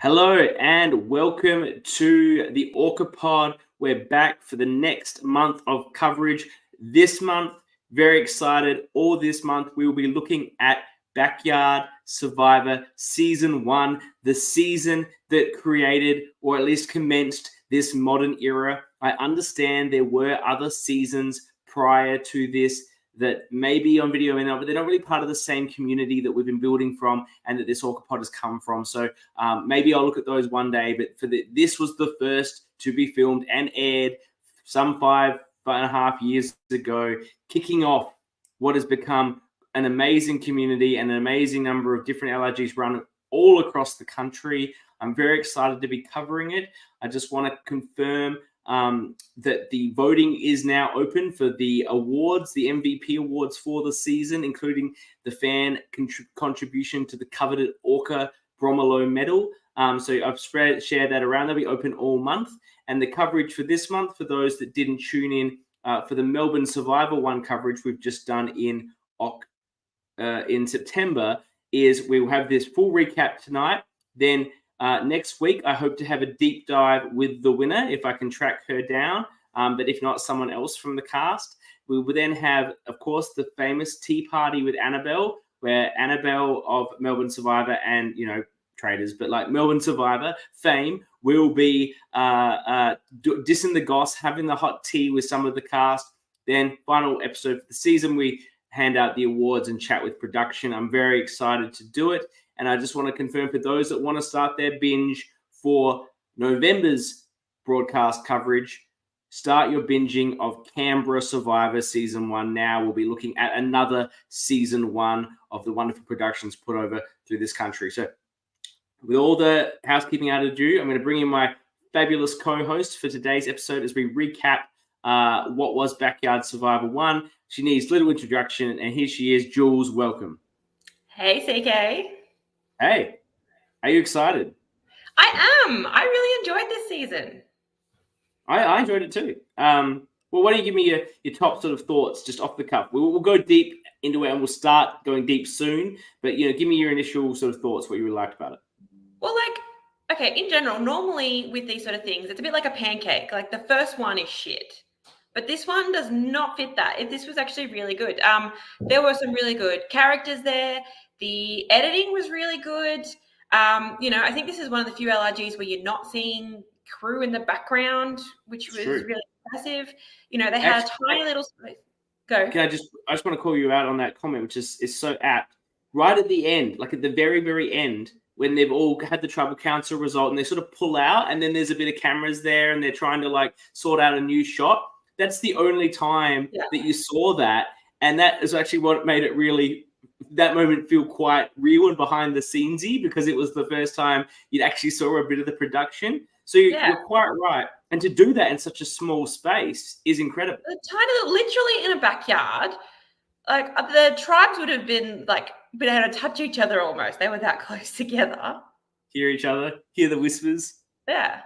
Hello and welcome to the ORCA pod. We're back for the next month of coverage. This month, very excited. All this month, we will be looking at Backyard Survivor Season 1, the season that created or at least commenced this modern era. I understand there were other seasons prior to this that may be on video now, but they're not really part of the same community that we've been building from and that this ORCA pod has come from. So maybe I'll look at those one day, but this was the first to be filmed and aired some 5.5 years ago, kicking off what has become an amazing community and an amazing number of different LRGs run all across the country. I'm very excited to be covering it. I just want to confirm that the voting is now open for the awards, the MVP awards for the season, including the fan contribution to the coveted ORCA Bromelo medal. So I've shared that around. They'll be open all month. And the coverage for this month, for those that didn't tune in, for the Melbourne Survivor 1 coverage we've just done in September, is we will have this full recap tonight. Then next week, I hope to have a deep dive with the winner, if I can track her down. But if not, someone else from the cast. We will then have, of course, the famous tea party with Annabelle, where Annabelle of Melbourne Survivor and, traders, but like Melbourne Survivor fame will be dissing the goss, having the hot tea with some of the cast. Then final episode for the season, we hand out the awards and chat with production. I'm very excited to do it. And I just want to confirm for those that want to start their binge for November's broadcast coverage, start your binging of Canberra Survivor Season 1 now. We'll be looking at another Season 1 of the wonderful productions put over through this country. So with all the housekeeping out of due, I'm going to bring in my fabulous co-host for today's episode as we recap what was Backyard Survivor 1. She needs little introduction, and here she is. Jules, welcome. Hey, CK. Hey, are you excited? I am. I really enjoyed this season. I enjoyed it too. Well, why don't you give me your top sort of thoughts just off the cuff? We'll go deep into it and we'll start going deep soon. But, give me your initial sort of thoughts, what you really liked about it. Well, okay, in general, normally with these sort of things, it's a bit like a pancake. Like the first one is shit. But this one does not fit that. This was actually really good. There were some really good characters there. The editing was really good. I think this is one of the few LRGs where you're not seeing crew in the background, which was really impressive. They had a tiny little space. Go. Okay, I just want to call you out on that comment, which is so apt. Right at the end, like at the very, very end, when they've all had the tribal council result and they sort of pull out and then there's a bit of cameras there and they're trying to sort out a new shot. That's the only time that you saw that. And that is actually what made it really, that moment feel quite real and behind the scenesy, because it was the first time you'd actually saw a bit of the production. So you're quite right. And to do that in such a small space is incredible. Literally in a backyard, the tribes would have been able to touch each other almost. They were that close together. Hear each other, hear the whispers. Yeah.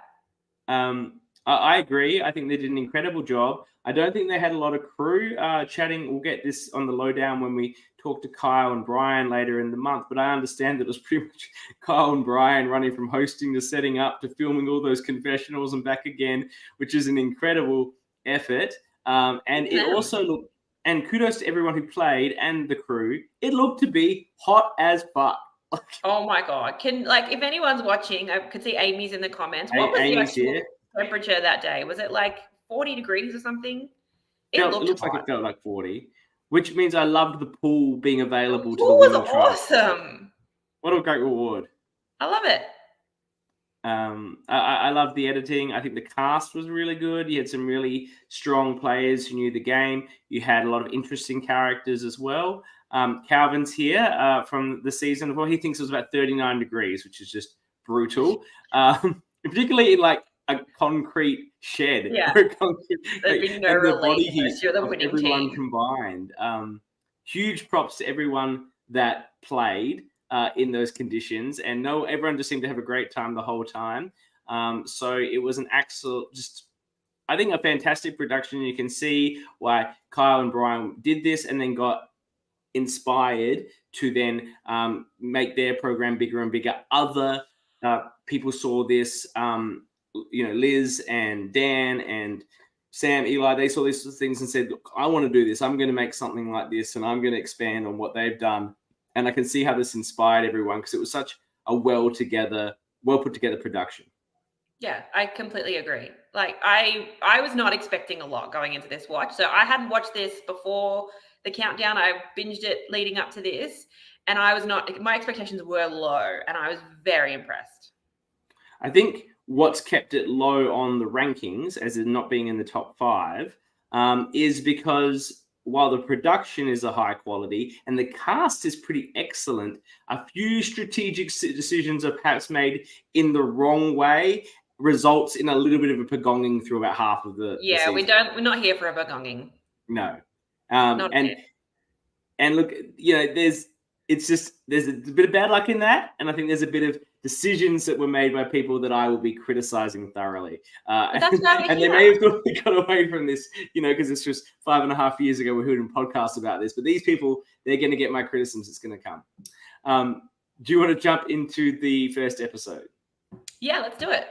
I agree. I think they did an incredible job. I don't think they had a lot of crew chatting. We'll get this on the lowdown when we talk to Kyle and Brian later in the month. But I understand that it was pretty much Kyle and Brian running from hosting to setting up to filming all those confessionals and back again, which is an incredible effort. And it also looked, and kudos to everyone who played and the crew, it looked to be hot as fuck. Oh my God. If anyone's watching, I could see Amy's in the comments. What was the actual temperature that day? Was it 40 degrees or something? It looks like it felt like 40, which means I loved the pool being available to the pool was awesome. What a great reward. I love it. I love the editing. I think the cast was really good. You had some really strong players who knew the game. You had a lot of interesting characters as well. Calvin's here from the season. Well, he thinks it was about 39 degrees, which is just brutal. Particularly in a concrete shed. Yeah. There'd be no relief unless you're the winning everyone team. Combined. Huge props to everyone that played in those conditions, and everyone just seemed to have a great time the whole time. So it was an I think a fantastic production. You can see why Kyle and Brian did this and then got inspired to then make their program bigger and bigger. Other people saw this. Liz and Dan and Sam, Eli, they saw these things and said, look, I want to do this. I'm going to make something like this, and I'm going to expand on what they've done. And I can see how this inspired everyone because it was such a well put together production. Yeah, I completely agree. Like I was not expecting a lot going into this watch. So I hadn't watched this before the countdown. I binged it leading up to this, and my expectations were low, and I was very impressed. I think what's kept it low on the rankings, as in not being in the top 5, is because while the production is a high quality and the cast is pretty excellent, a few strategic decisions are perhaps made in the wrong way, results in a little bit of a pagonging through about half of the season. We're not here for a pagonging. No. And look, there's a bit of bad luck in that, and I think there's a bit of decisions that were made by people that I will be criticizing thoroughly. And they may have got away from this, because it's just 5.5 years ago we heard a podcast about this. But these people, they're going to get my criticisms. It's going to come. Do you want to jump into the first episode? Yeah, let's do it.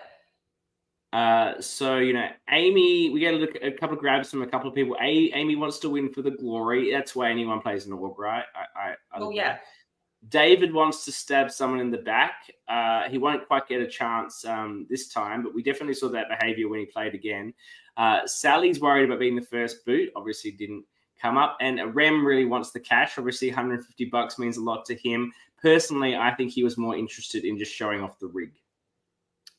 Amy, we get a couple of grabs from a couple of people. Amy wants to win for the glory. That's why anyone plays an orc, right? Yeah. David wants to stab someone in the back. He won't quite get a chance this time, but we definitely saw that behavior when he played again. Sally's worried about being the first boot. Obviously didn't come up. And Rem really wants the cash. Obviously $150 means a lot to him. Personally, I think he was more interested in just showing off the rig.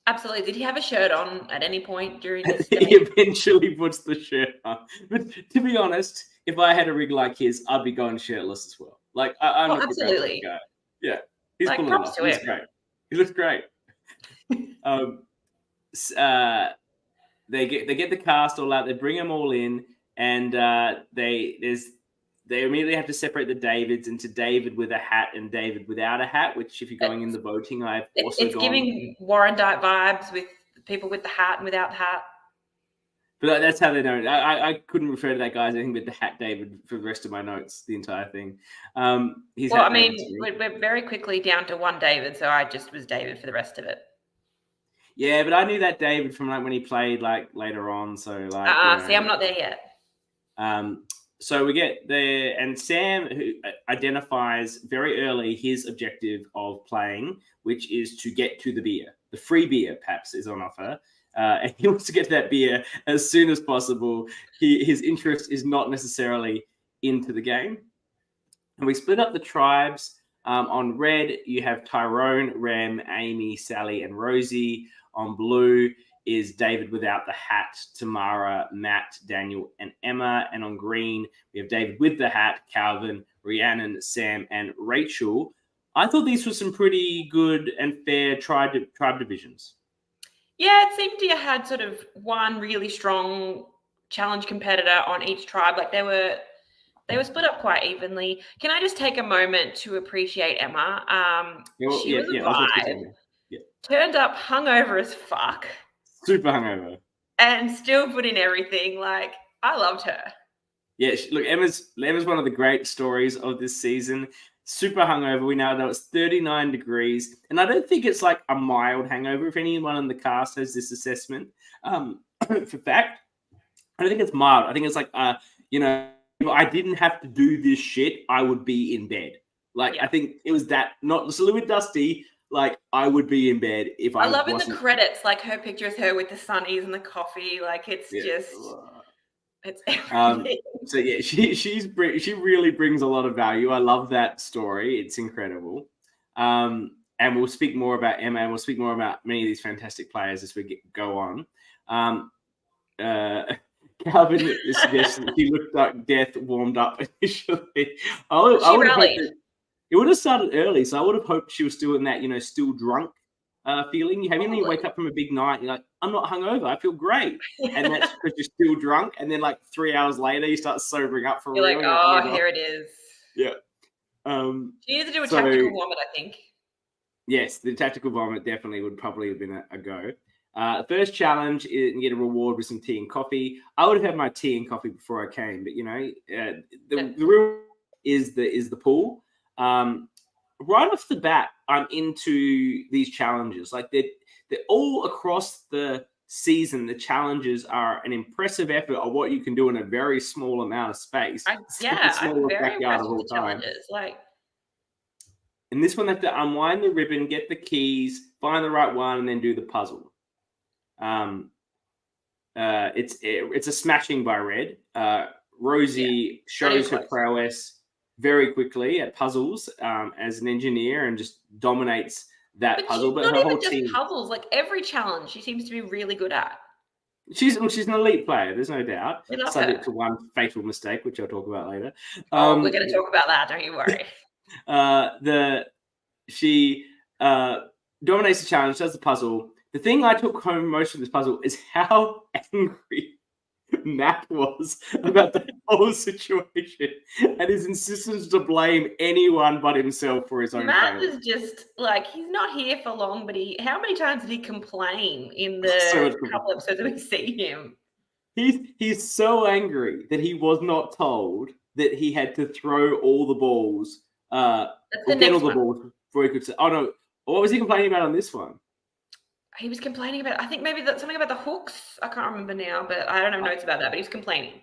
Absolutely. Did he have a shirt on at any point during this? He eventually puts the shirt on. But to be honest, if I had a rig like his, I'd be going shirtless as well. Like I'm not absolutely. Guy. Yeah, he's like, pulling it off. He's great. He looks great. They get the cast all out. They bring them all in, and they immediately have to separate the Davids into David with a hat and David without a hat. Which, if you're going in the voting, I've also it's giving Warren Dyke vibes with people with the hat and without the hat. But that's how they know it. I couldn't refer to that guy as anything but the hat David for the rest of my notes, the entire thing. We're very quickly down to one David, so I just was David for the rest of it. Yeah, but I knew that David from when he played later on. So see, I'm not there yet. So we get there, and Sam, who identifies very early his objective of playing, which is to get to the beer. The free beer, perhaps, is on offer. And he wants to get to that beer as soon as possible. His interest is not necessarily into the game. And we split up the tribes. On red, you have Tyrone, Rem, Amy, Sally, and Rosie. On blue is David without the hat, Tamara, Matt, Daniel, and Emma. And on green, we have David with the hat, Calvin, Rhiannon, Sam, and Rachel. I thought these were some pretty good and fair tribe divisions. Yeah, it seemed you had sort of one really strong challenge competitor on each tribe. Like they were split up quite evenly. Can I just take a moment to appreciate Emma? She was a vibe. Yeah. Turned up hungover as fuck. Super hungover. And still put in everything. Like, I loved her. Yeah, look, Emma's one of the great stories of this season. Super hungover. We now know it's 39 degrees. And I don't think it's like a mild hangover. If anyone in the cast has this assessment, for fact, I don't think it's mild. I think it's like, if I didn't have to do this shit, I would be in bed. I think it was that, not just a little bit dusty. Like, I would be in bed if I love in the credits, like her picture is her with the sunnies and the coffee. Like, it's just... It's everything. So yeah, she really brings a lot of value. I love that story. It's incredible. And we'll speak more about Emma, and we'll speak more about many of these fantastic players as we go on. Calvin suggests that he looked like death warmed up initially. It would have started early, so I would have hoped she was still in that, still drunk feeling. When you wake up from a big night, you're like, I'm not hungover, I feel great. And that's because you're still drunk. And then 3 hours later, you start sobering up for you're real. Like, here it is. Yeah. You need to do a tactical vomit, I think. Yes, the tactical vomit definitely would probably have been a go. First challenge is get a reward with some tea and coffee. I would have had my tea and coffee before I came, but the real is the pool. right off the bat, I'm into these challenges. Like they're all across the season. The challenges are an impressive effort of what you can do in a very small amount of space. I'm Smallest very backyard impressed of with all the time. challenges. Like, And this one, they have to unwind the ribbon, get the keys, find the right one, and then do the puzzle. It's a smashing by Red. Rosie shows her prowess very quickly at puzzles as an engineer and just dominates that puzzle. But not her even whole just team, puzzles. Like every challenge, she seems to be really good at. she's an elite player. There's no doubt. We love Subject her. to one fatal mistake, which I'll talk about later. We're going to talk about that. Don't you worry. She dominates the challenge, does the puzzle. The thing I took home most from this puzzle is how angry Matt was about the whole situation and his insistence to blame anyone but himself for his own Matt failure. is just like, he's not here for long, but how many times did he complain in the couple episodes that we see him? He's so angry that he was not told that he had to throw all the balls, get all the balls before he could say, oh no, what was he complaining about on this one? He was complaining about, I think maybe something about the hooks. I can't remember now, but I don't have notes about that, but he was complaining.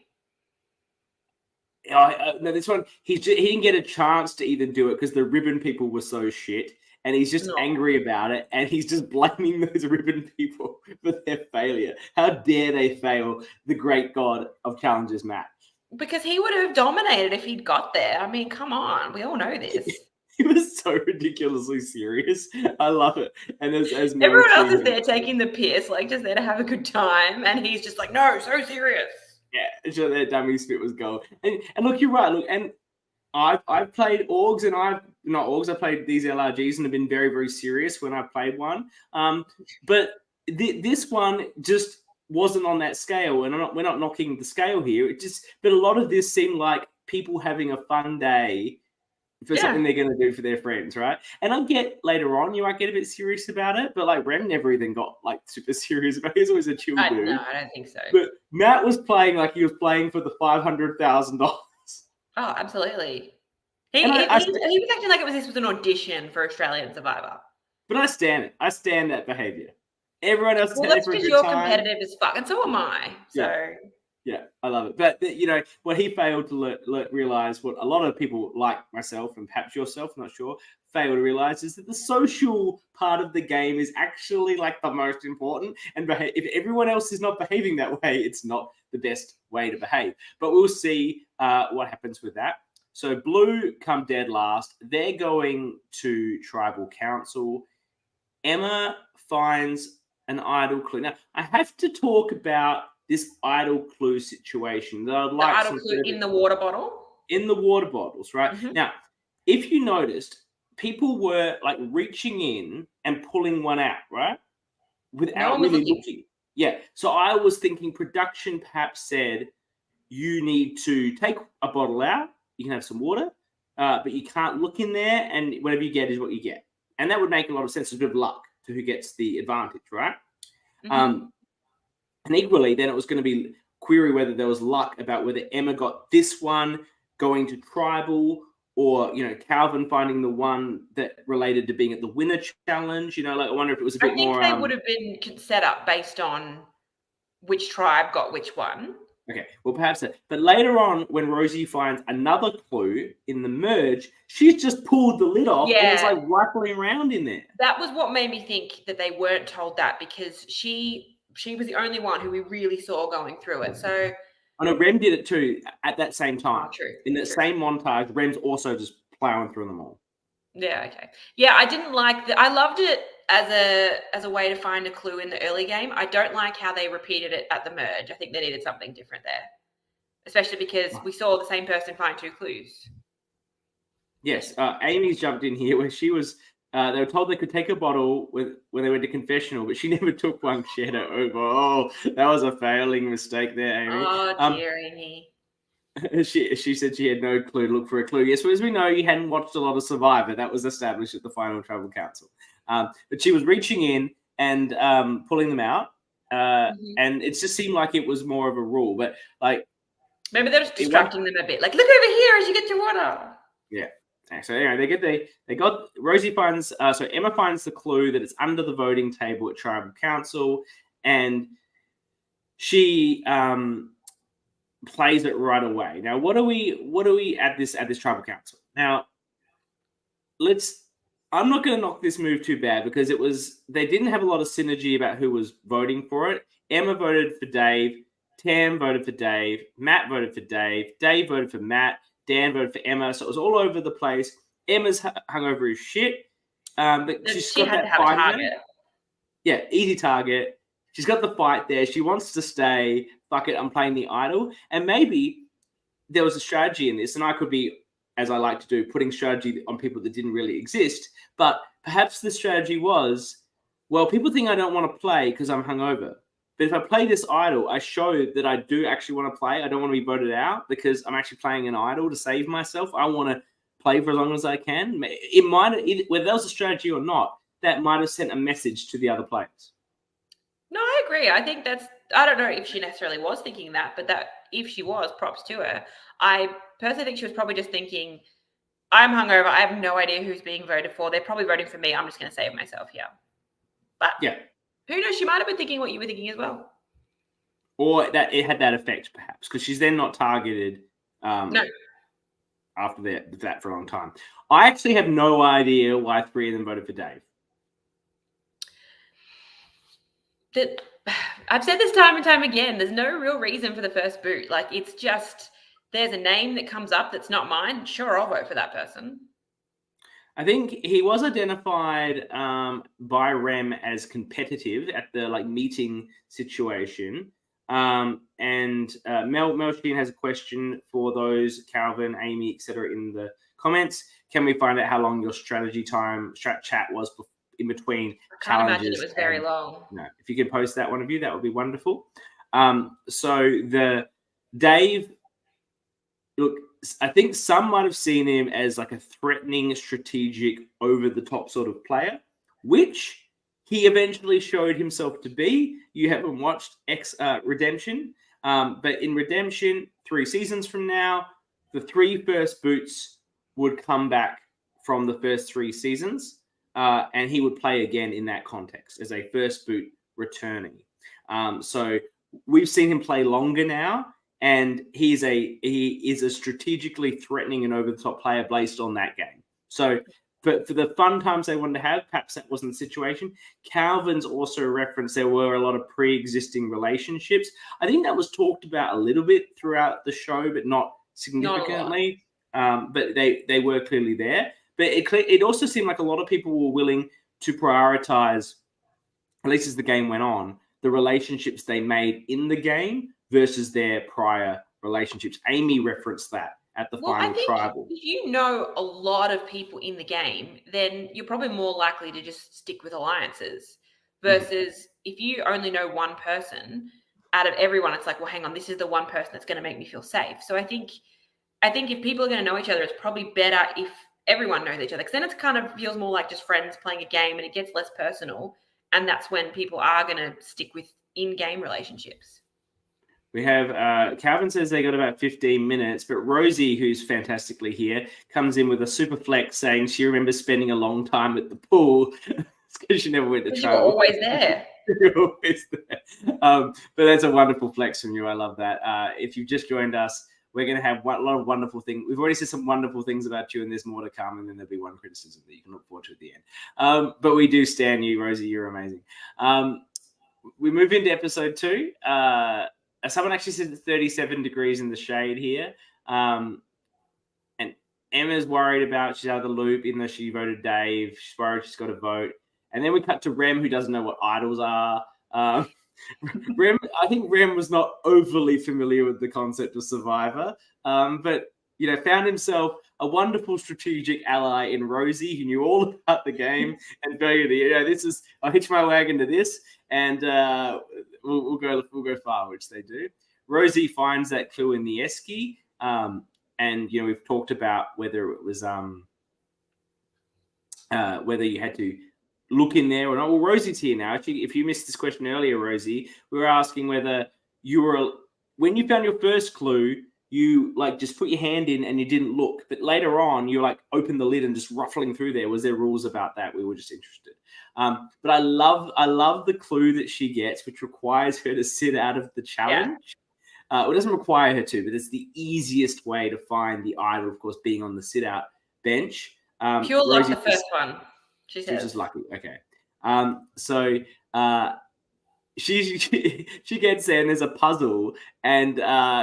No, this one, he didn't get a chance to even do it because the ribbon people were so shit. And he's just angry about it. And he's just blaming those ribbon people for their failure. How dare they fail the great god of challenges, Matt? Because he would have dominated if he'd got there. I mean, come on. We all know this. He was so ridiculously serious. I love it. And as everyone else is there taking the piss, like just there to have a good time. And he's just like, no, so serious. Yeah, sure, that dummy spit was gold. And look, you're right. Look, and I've played orgs and I played these LRGs and have been very, very serious when I've played one. But this one just wasn't on that scale. And we're not knocking the scale here. But a lot of this seemed like people having a fun day for something they're going to do for their friends, right? And I get later on you might get a bit serious about it, but like Rem never even got like super serious about it. He's always a chill dude. No, I don't think so. But Matt was playing like he was playing for the $500,000. Oh, absolutely. He was acting like this was an audition for Australian Survivor. But I stand it. I stand that behavior. Everyone else is that's for a because good you're time. competitive as fuck, and so am I. So yeah, I love it. But what he failed to realize, what a lot of people like myself and perhaps yourself, not sure, fail to realize is that the social part of the game is actually like the most important. And if everyone else is not behaving that way, it's not the best way to behave. But we'll see what happens with that. So Blue come dead last. They're going to Tribal Council. Emma finds an idle clue. Now, I have to talk about this idle clue situation that I'd like. The idle clue in the water bottle? In the water bottles, right? Mm-hmm. Now, if you noticed, people were like reaching in and pulling one out, right? Without really looking. Yeah. So I was thinking production perhaps said, you need to take a bottle out. You can have some water, but you can't look in there, and whatever you get is what you get. And that would make a lot of sense. It's a bit of luck to who gets the advantage, right? Mm-hmm. And equally, then it was going to be query whether there was luck about whether Emma got this one going to Tribal or, Calvin finding the one that related to being at the winner challenge. I wonder if it was a bit more. I think they would have been set up based on which tribe got which one. Okay, well, perhaps that. But later on, when Rosie finds another clue in the merge, she's just pulled the lid off and it's like rifling around in there. That was what made me think that they weren't told that, because she was the only one who we really saw going through it. So I know Rem did it too at that same time. Oh, true. In that same montage, Rem's also just plowing through them all. Yeah, okay. Yeah, I didn't like that. I loved it as a way to find a clue in the early game. I don't like how they repeated it at the merge. I think they needed something different there, especially because we saw the same person find two clues. Yes, Amy's jumped in here where she was. They were told they could take a bottle when they went to confessional, but she never took one. She had it over. Oh, that was a failing mistake there, Amy. Oh, dear Amy. She said she had no clue to look for a clue. Yes, well, as we know, you hadn't watched a lot of Survivor. That was established at the final Tribal Council. But she was reaching in and pulling them out. And it just seemed like it was more of a rule. But like, maybe they're just distracting them a bit. Like, look over here as you get your water. Yeah, So anyway, Rosie finds, so Emma finds the clue that it's under the voting table at Tribal Council, and she plays it right away. Now, what are we at this Tribal Council? Now, I'm not going to knock this move too bad because they didn't have a lot of synergy about who was voting for it. Emma voted for Dave, Tam voted for Dave, Matt voted for Dave voted for Matt, Dan voted for Emma. So it was all over the place. Emma's hungover as shit, but she's got that fight in her. Yeah, easy target. She's got the fight there. She wants to stay. Fuck it, I'm playing the idol. And maybe there was a strategy in this, and I could be, as I like to do, putting strategy on people that didn't really exist. But perhaps the strategy was, well, people think I don't want to play because I'm hungover. But if I play this idol, I show that I do actually want to play. I don't want to be voted out because I'm actually playing an idol to save myself. I want to play for as long as I can. It might, whether that was a strategy or not, that might have sent a message to the other players. No, I agree. I think I don't know if she necessarily was thinking that, but that if she was, props to her. I personally think she was probably just thinking, I'm hungover. I have no idea who's being voted for. They're probably voting for me. I'm just going to save myself here. But yeah, who knows? She might have been thinking what you were thinking as well. Or that it had that effect, perhaps, because she's then not targeted no. after that for a long time. I actually have no idea why 3 of them voted for Dave. I've said this time and time again, there's no real reason for the first boot. Like, it's just, there's a name that comes up that's not mine. Sure, I'll vote for that person. I think he was identified by Rem as competitive at the meeting situation. And Mel Sheen has a question for those, Calvin, Amy, etc. in the comments. Can we find out how long your strategy chat was in between challenges? I can't imagine it was very long. No, if you could post that, one of you, that would be wonderful. So the Dave, look, I think some might have seen him as like a threatening, strategic, over-the-top sort of player, which he eventually showed himself to be. You haven't watched Redemption, but in Redemption, 3 seasons from now, the 3 first boots would come back from the first 3 seasons, and he would play again in that context as a first boot returning. So we've seen him play longer now, and he is a strategically threatening and over-the-top player based on that game. So for the fun times they wanted to have, perhaps that wasn't the situation. Calvin's also referenced there were a lot of pre-existing relationships. I think that was talked about a little bit throughout the show, but not significantly. But they were clearly there. But it also seemed like a lot of people were willing to prioritize, at least as the game went on, the relationships they made in the game versus their prior relationships. Amy referenced that at the final tribal. If you know a lot of people in the game, then you're probably more likely to just stick with alliances versus if you only know one person out of everyone, it's like, well, hang on, this is the one person that's going to make me feel safe. So I think if people are going to know each other, it's probably better if everyone knows each other, because then it kind of feels more like just friends playing a game and it gets less personal. And that's when people are going to stick with in-game relationships. We have, Calvin says they got about 15 minutes, but Rosie, who's fantastically here, comes in with a super flex saying she remembers spending a long time at the pool. It's because she never went to travel. You're always there. You're always there. But that's a wonderful flex from you. I love that. If you've just joined us, we're going to have a lot of wonderful things. We've already said some wonderful things about you, and there's more to come, and then there'll be one criticism that you can look forward to at the end. But we do stand you, Rosie. You're amazing. We move into episode 2. Someone actually said it's 37 degrees in the shade here. And Emma's worried about she's out of the loop, even though she voted Dave. She's worried she's got to vote. And then we cut to Rem, who doesn't know what idols are. I think Rem was not overly familiar with the concept of Survivor, but found himself a wonderful strategic ally in Rosie, who knew all about the game and valued I'll hitch my wagon to this, and we'll go far, which they do. Rosie finds that clue in the esky, and we've talked about whether it was whether you had to look in there or not. Well, Rosie's here now. Actually, if you missed this question earlier, Rosie, we were asking whether when you found your first clue, you like just put your hand in and you didn't look, but later on you like open the lid and just ruffling through there. Was there rules about that? We were just interested. But I love the clue that she gets, which requires her to sit out of the challenge. It doesn't require her to, but it's the easiest way to find the idol, of course, being on the sit out bench. Pure luck, the first one. She says. She's just lucky. Okay. So she gets there and there's a puzzle and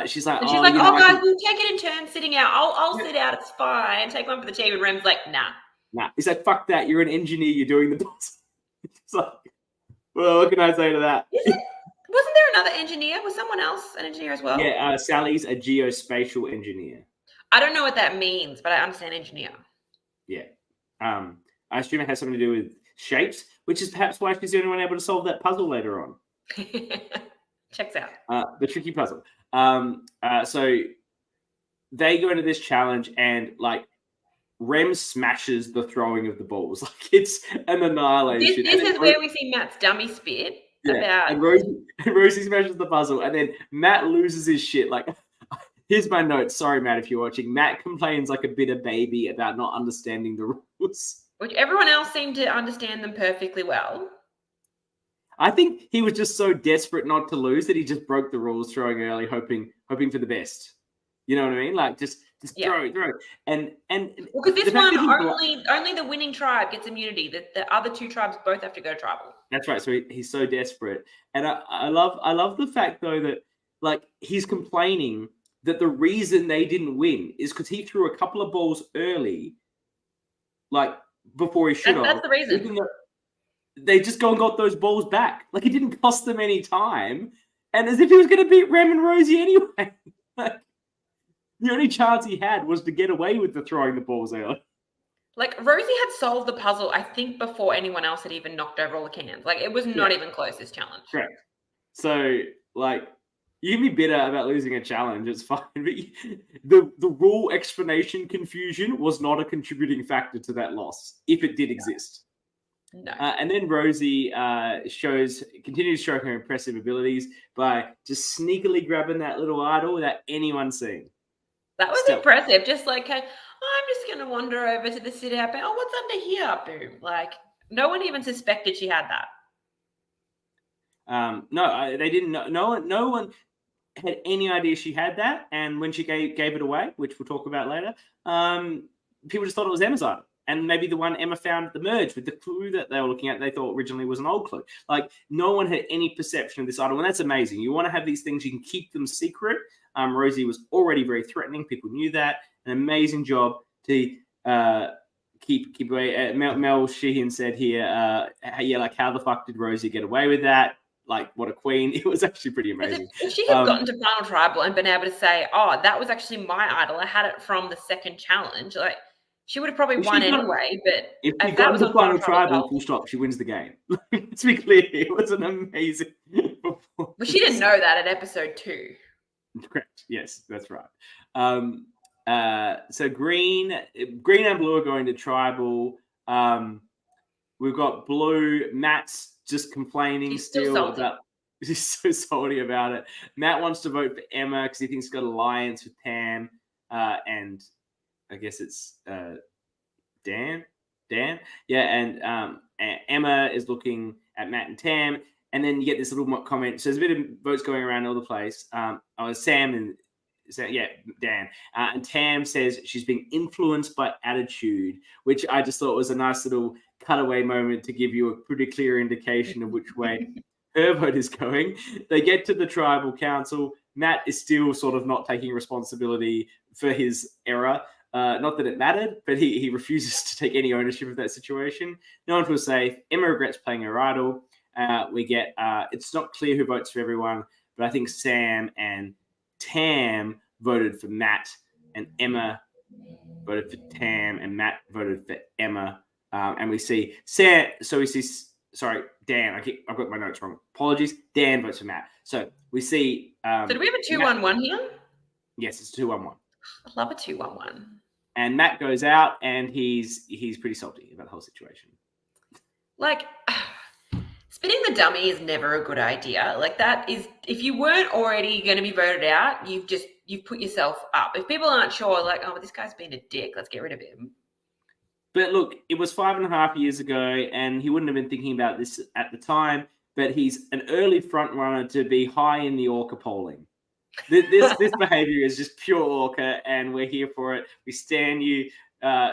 she's like, oh, guys, we'll take it in turns sitting out. I'll sit out. It's fine. Take one for the team. And Rem's like, nah. He's like, fuck that. You're an engineer. You're doing the puzzle. It's like, well, what can I say to that? Wasn't there another engineer? Was someone else an engineer as well? Yeah, Sally's a geospatial engineer. I don't know what that means, but I understand engineer. Yeah. I assume it has something to do with shapes, which is perhaps why she's the only one able to solve that puzzle later on. Checks out. The tricky puzzle. So they go into this challenge and like Rem smashes the throwing of the balls. Like it's an annihilation. This is where we see Matt's dummy spit. Yeah. And Rosie smashes the puzzle, and then Matt loses his shit. Like, here's my notes. Sorry, Matt, if you're watching. Matt complains like a bitter baby about not understanding the rules. Which everyone else seemed to understand them perfectly well. I think he was just so desperate not to lose that he just broke the rules throwing early, hoping for the best. You know what I mean? Like just throw. And because this one only the winning tribe gets immunity. The other two tribes both have to go tribal. That's right. So he's so desperate. And I love the fact though that like he's complaining that the reason they didn't win is because he threw a couple of balls early, like before he should have. That's the reason. They just go and got those balls back. Like it didn't cost them any time. And as if he was going to beat Rem and Rosie anyway. Like, the only chance he had was to get away with the throwing the balls early. Like Rosie had solved the puzzle, I think, before anyone else had even knocked over all the cans. Like it was not even close, this challenge. Correct. So like you can be bitter about losing a challenge, it's fine. But the rule explanation confusion was not a contributing factor to that loss, if it did exist. No. And then Rosie continues showing her impressive abilities by just sneakily grabbing that little idol without anyone seeing. That was impressive. Just like, I'm just going to wander over to the sit-out. Oh, what's under here? Boom. Like, no one even suspected she had that. No, they didn't know. No one had any idea she had that. And when she gave it away, which we'll talk about later, people just thought it was Emma's idol. And maybe the one Emma found at the merge with the clue that they were looking at, they thought originally was an old clue. Like, no one had any perception of this idol. And that's amazing. You want to have these things, you can keep them secret. Rosie was already very threatening. People knew that. An amazing job to keep away. Mel Sheehan said here, like, how the fuck did Rosie get away with that? Like, what a queen. It was actually pretty amazing. If she had gotten to Final Tribal and been able to say, oh, that was actually my idol, I had it from the second challenge, like, she would have probably won anyway. But if she got to Final Tribal, full stop, she wins the game. Let's be clear, it was an amazing performance. Well, she didn't know that at episode 2. Correct. Yes, that's right. So green and blue are going to tribal. We've got blue. Matt's just complaining He's so salty about it. Matt wants to vote for Emma because he thinks he's got an alliance with Tam, and I guess it's Dan. Yeah, and Emma is looking at Matt and Tam. And then you get this little comment. So there's a bit of votes going around all the place. Sam and Dan. And Tam says she's being influenced by attitude, which I just thought was a nice little cutaway moment to give you a pretty clear indication of which way her vote is going. They get to the tribal council. Matt is still sort of not taking responsibility for his error. Not that it mattered, but he refuses to take any ownership of that situation. No one feels safe. Emma regrets playing her idol. We get it's not clear who votes for everyone, but I think Sam and Tam voted for Matt, and Emma voted for Tam, and Matt voted for Emma. And we see Dan. I've got my notes wrong. Apologies. Dan votes for Matt. So we see. So do we have a 2-1-1 here? Yes, it's 2-1-1. I love a 2-1-1. And Matt goes out, and he's pretty salty about the whole situation. Like. Spinning the dummy is never a good idea. Like that is, if you weren't already going to be voted out, you've put yourself up. If people aren't sure, like, oh, this guy's been a dick, let's get rid of him. But look, it was 5.5 years ago, and he wouldn't have been thinking about this at the time. But he's an early front runner to be high in the ORCA polling. This behavior is just pure ORCA, and we're here for it. We stand you.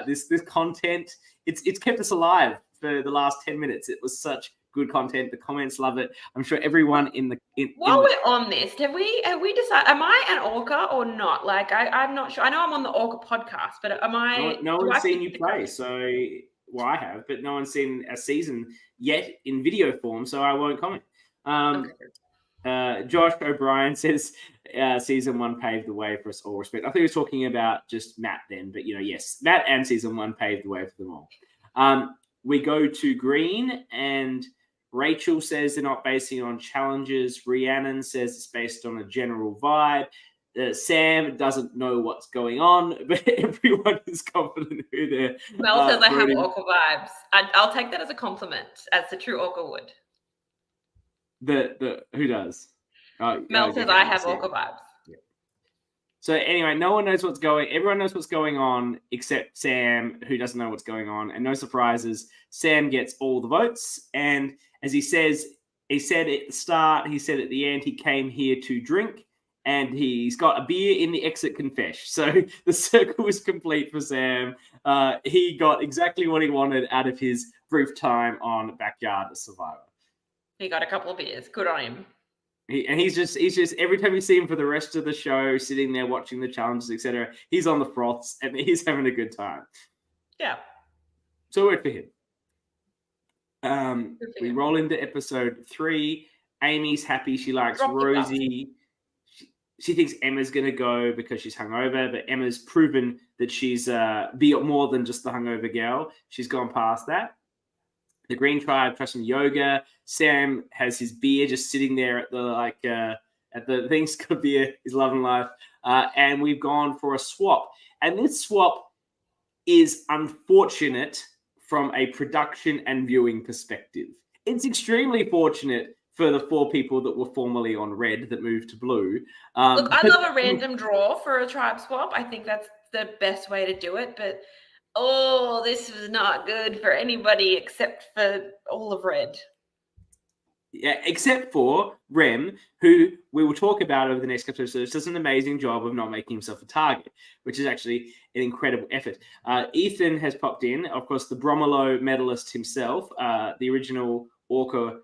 This content, it's kept us alive for the last 10 minutes. It was such good content. The comments love it. I'm sure everyone While we're on this, have we decided? Am I an ORCA or not? Like I'm not sure. I know I'm on the ORCA podcast, but am I? No one's seen you play, so well, I have, but no one's seen a season yet in video form, so I won't comment. Josh O'Brien says season 1 paved the way for us all. Respect. I think he was talking about just Matt then, but yes, Matt and season 1 paved the way for them all. We go to Green, and Rachel says they're not basing it on challenges. Rhiannon says it's based on a general vibe. Sam doesn't know what's going on, but everyone is confident who they're. Mel says I have ORCA vibes. I'll take that as a compliment, as the true ORCA would. The who does? Mel says I have ORCA vibes. Yeah. So anyway, no one knows what's going. Everyone knows what's going on except Sam, who doesn't know what's going on, and no surprises. Sam gets all the votes, and as he said at the start, he said at the end, he came here to drink, and he's got a beer in the exit confesh. So the circle was complete for Sam. He got exactly what he wanted out of his brief time on Backyard Survivor. He got a couple of beers. Good on him. He's just every time you see him for the rest of the show, sitting there watching the challenges, etc., he's on the froths and he's having a good time. Yeah. So we're for him. We roll into episode 3. Amy's happy. She likes Rosie. She thinks Emma's going to go because she's hungover, but Emma's proven that she's more than just the hungover girl. She's gone past that. The Green Tribe tries some yoga. Sam has his beer just sitting there at the thing's got a beer. He's loving life. And we've gone for a swap. And this swap is unfortunate from a production and viewing perspective. It's extremely fortunate for the 4 people that were formerly on red that moved to blue. Look, I love a random draw for a tribe swap. I think that's the best way to do it. But, this was not good for anybody except for all of red. Yeah, except for Rem, who we will talk about over the next couple of episodes, does an amazing job of not making himself a target, which is actually an incredible effort. Ethan has popped in, of course, the Bromelo medalist himself, the original ORCA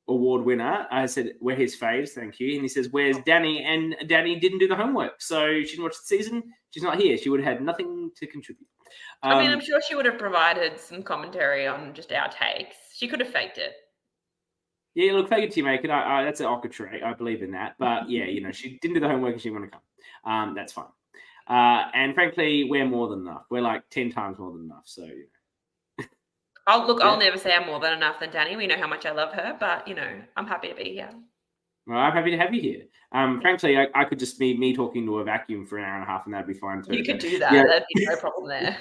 award winner. I said, we're his faves, thank you. And he says, where's Danny? And Danny didn't do the homework, so she didn't watch the season. She's not here. She would have had nothing to contribute. I'm sure she would have provided some commentary on just our takes. She could have faked it. Yeah, look, fake it till you make it. That's an ORCA trait. I believe in that. But yeah, she didn't do the homework and she didn't want to come. That's fine. And frankly, we're more than enough. We're like 10 times more than enough. So, I'll never say I'm more than enough than Danny. We know how much I love her, but I'm happy to be here. Well, I'm happy to have you here. Frankly, I could just be me talking to a vacuum for an hour and a half, and that'd be fine too. You could do that. Yeah. That'd be no problem there.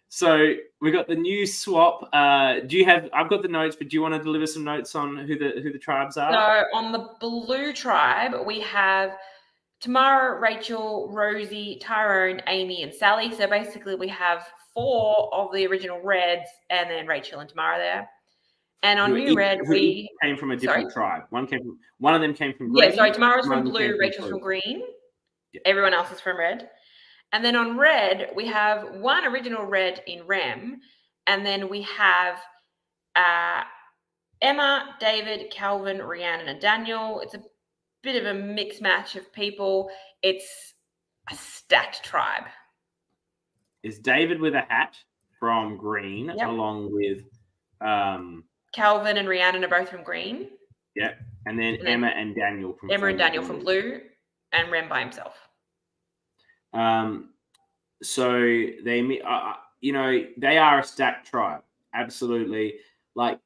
So we got the new swap. I've got the notes, but do you want to deliver some notes on who the tribes are? So on the blue tribe, we have Tamara, Rachel, Rosie, Tyrone, Amy, and Sally. So basically we have 4 of the original reds and then Rachel and Tamara there. And on new red, we came from a different tribe. One of them came from green. Yeah, sorry, Tamara's from blue, Rachel's from green. Yeah. Everyone else is from red. And then on red, we have 1 original red in Rem. And then we have Emma, David, Calvin, Rhiannon, and Daniel. It's a bit of a mixed match of people. It's a stacked tribe. Is David with a hat from green, along with Calvin and Rhiannon are both from green. Yeah. And then Emma and Daniel from blue, and Rem by himself. So they are a stacked tribe. Absolutely. Like,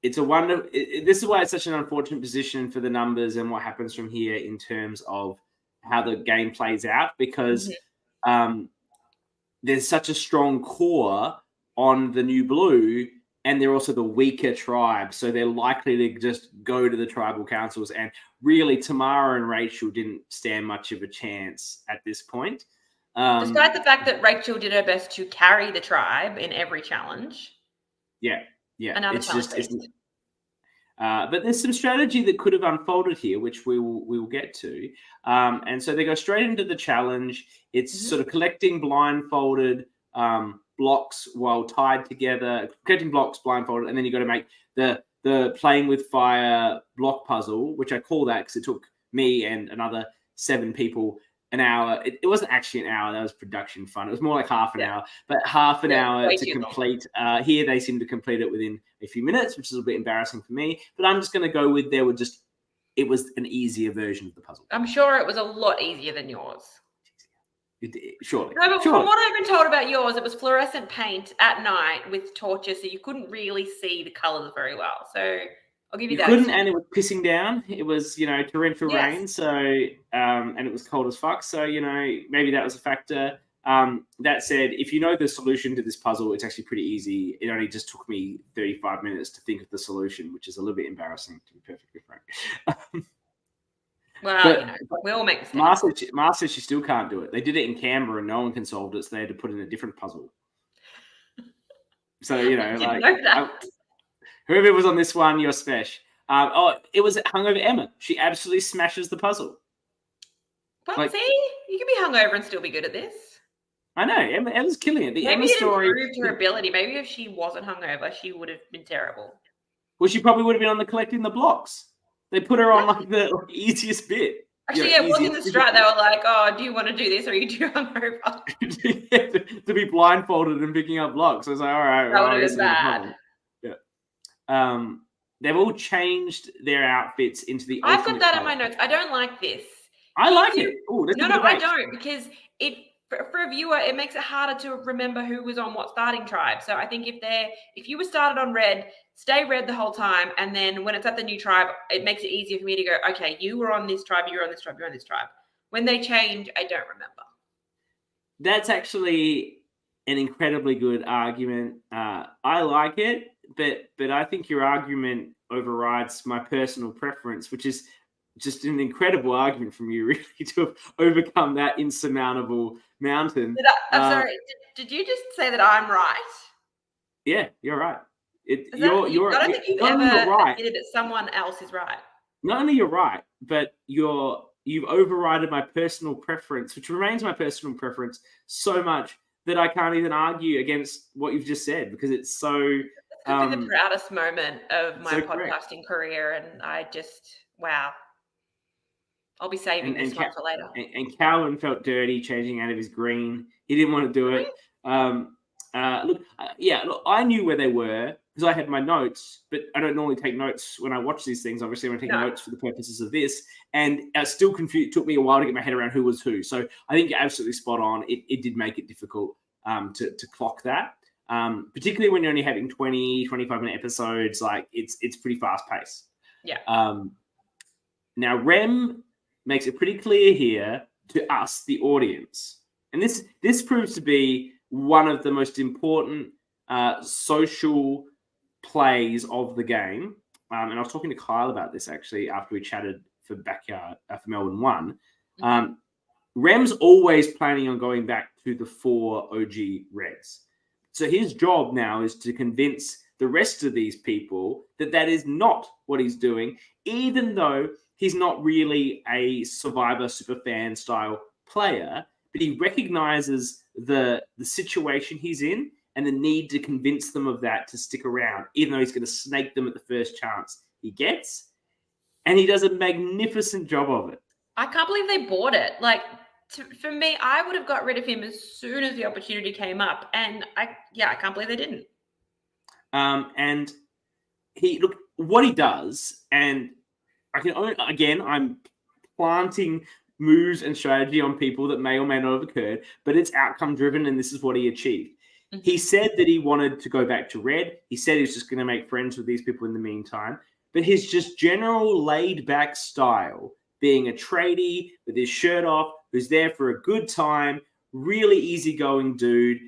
it's a wonder. This is why it's such an unfortunate position for the numbers and what happens from here in terms of how the game plays out, because there's such a strong core on the new blue, and they're also the weaker tribe, so they're likely to just go to the tribal councils. And really, Tamara and Rachel didn't stand much of a chance at this point. Despite the fact that Rachel did her best to carry the tribe in every challenge. Yeah. Another challenge. But there's some strategy that could have unfolded here, which we will get to. And so they go straight into the challenge. It's sort of collecting blindfolded blocks while tied together, collecting blocks blindfolded, and then you got to make the playing with fire block puzzle, which I call that because it took me and another 7 people an hour. It wasn't actually an hour. That was production fun. It was more like half an hour, but half an hour to complete. Here they seem to complete it within a few minutes, which is a little bit embarrassing for me. But I'm just going to go with it was an easier version of the puzzle. I'm sure it was a lot easier than yours. Surely. No, but from what I've been told about yours, it was fluorescent paint at night with torches, so you couldn't really see the colours very well. So I'll give you that. You couldn't, and it was pissing down. It was, torrential rain, so and it was cold as fuck. So, maybe that was a factor. That said, if you know the solution to this puzzle, it's actually pretty easy. It only just took me 35 minutes to think of the solution, which is a little bit embarrassing, to be perfectly frank. Well, we all make mistakes. Mar says she still can't do it. They did it in Canberra and no one can solve it, so they had to put in a different puzzle. So, whoever was on this one, you're special. It was Hungover Emma. She absolutely smashes the puzzle. Well, see, you can be hungover and still be good at this. I know. Emma's killing it. Maybe it improved her ability. Maybe if she wasn't hungover, she would have been terrible. Well, she probably would have been on the collecting the blocks. They put her on the easiest bit. Actually, it wasn't the strat. They were like, "Oh, do you want to do this, or are you too hungover?" to be blindfolded and picking up blocks. I was like, all right, that would have been bad. Yeah. They've all changed their outfits into the. I've got that in my notes. I don't like this. I like it. Ooh, no, I don't, because for a viewer, it makes it harder to remember who was on what starting tribe. So I think if you were started on red, stay red the whole time, and then when it's at the new tribe, it makes it easier for me to go, okay, you were on this tribe, you're on this tribe, you're on this tribe. When they change, I don't remember. That's actually an incredibly good argument. I like it, but I think your argument overrides my personal preference, which is just an incredible argument from you, really, to have overcome that insurmountable mountain. I'm sorry. Did you just say that I'm right? Yeah, you're right. I don't think you've ever admitted that someone else is right. Not only you're right, but you've overridden my personal preference, which remains my personal preference so much that I can't even argue against what you've just said, because it's so. That could be the proudest moment of my podcasting career, and I just wow. I'll be saving this one for later. And Calvin felt dirty changing out of his green. He didn't want to do it. Look, I knew where they were because I had my notes, but I don't normally take notes when I watch these things. Obviously, I'm taking notes for the purposes of this, and still confused. It took me a while to get my head around who was who. So I think you're absolutely spot on. It did make it difficult to clock that, particularly when you're only having 20, 25-minute episodes. Like it's pretty fast paced. Yeah. Now Rem makes it pretty clear here to us, the audience, and this proves to be one of the most important social plays of the game. And I was talking to Kyle about this actually after we chatted for Backyard for Melbourne 1. Rem's always planning on going back to the 4 OG Reds. So his job now is to convince the rest of these people that is not what he's doing, even though he's not really a Survivor superfan style player, but he recognizes the situation he's in and the need to convince them of that to stick around, even though he's going to snake them at the first chance he gets. And he does a magnificent job of it. I can't believe they bought it. Like, for me, I would have got rid of him as soon as the opportunity came up. And I can't believe they didn't. And what he does, and I'm planting moves and strategy on people that may or may not have occurred, but it's outcome driven, and this is what he achieved. Mm-hmm. He said that he wanted to go back to red. He said he was just going to make friends with these people in the meantime. But his just general laid back style, being a tradie with his shirt off, who's there for a good time, really easygoing dude,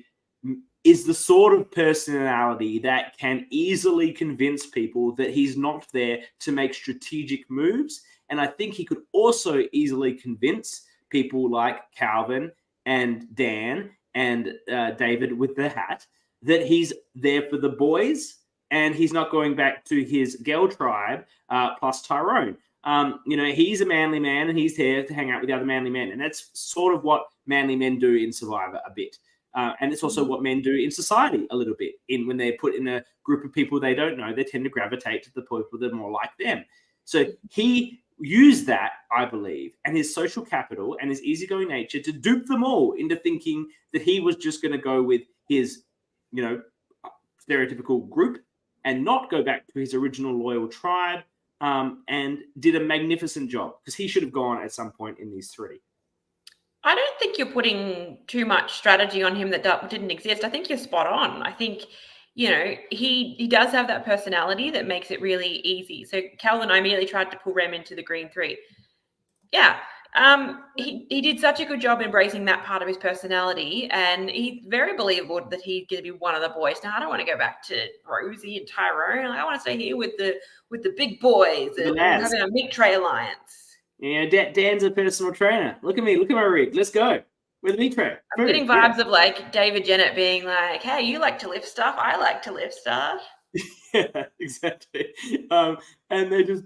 is the sort of personality that can easily convince people that he's not there to make strategic moves. And I think he could also easily convince people like Calvin and Dan and David with the hat that he's there for the boys and he's not going back to his girl tribe plus Tyrone. He's a manly man and he's there to hang out with the other manly men. And that's sort of what manly men do in Survivor a bit. And it's also what men do in society a little bit. When they're put in a group of people they don't know, they tend to gravitate to the people that are more like them. So he used that, I believe, and his social capital and his easygoing nature to dupe them all into thinking that he was just going to go with his, stereotypical group and not go back to his original loyal tribe, and did a magnificent job because he should have gone at some point in these three. I don't think you're putting too much strategy on him that didn't exist. I think you're spot on. I think, he does have that personality that makes it really easy. So Calvin, I immediately tried to pull Rem into the green 3. Yeah. He did such a good job embracing that part of his personality, and he's very believable that he's going to be one of the boys. Now, I don't want to go back to Rosie and Tyrone. I want to stay here with the big boys and having a meat tray alliance. Yeah, Dan's a personal trainer. Look at me. Look at my rig. Let's go. With a meat tray. I'm getting vibes of like David Jennett being like, hey, you like to lift stuff. I like to lift stuff. Yeah, exactly. And they just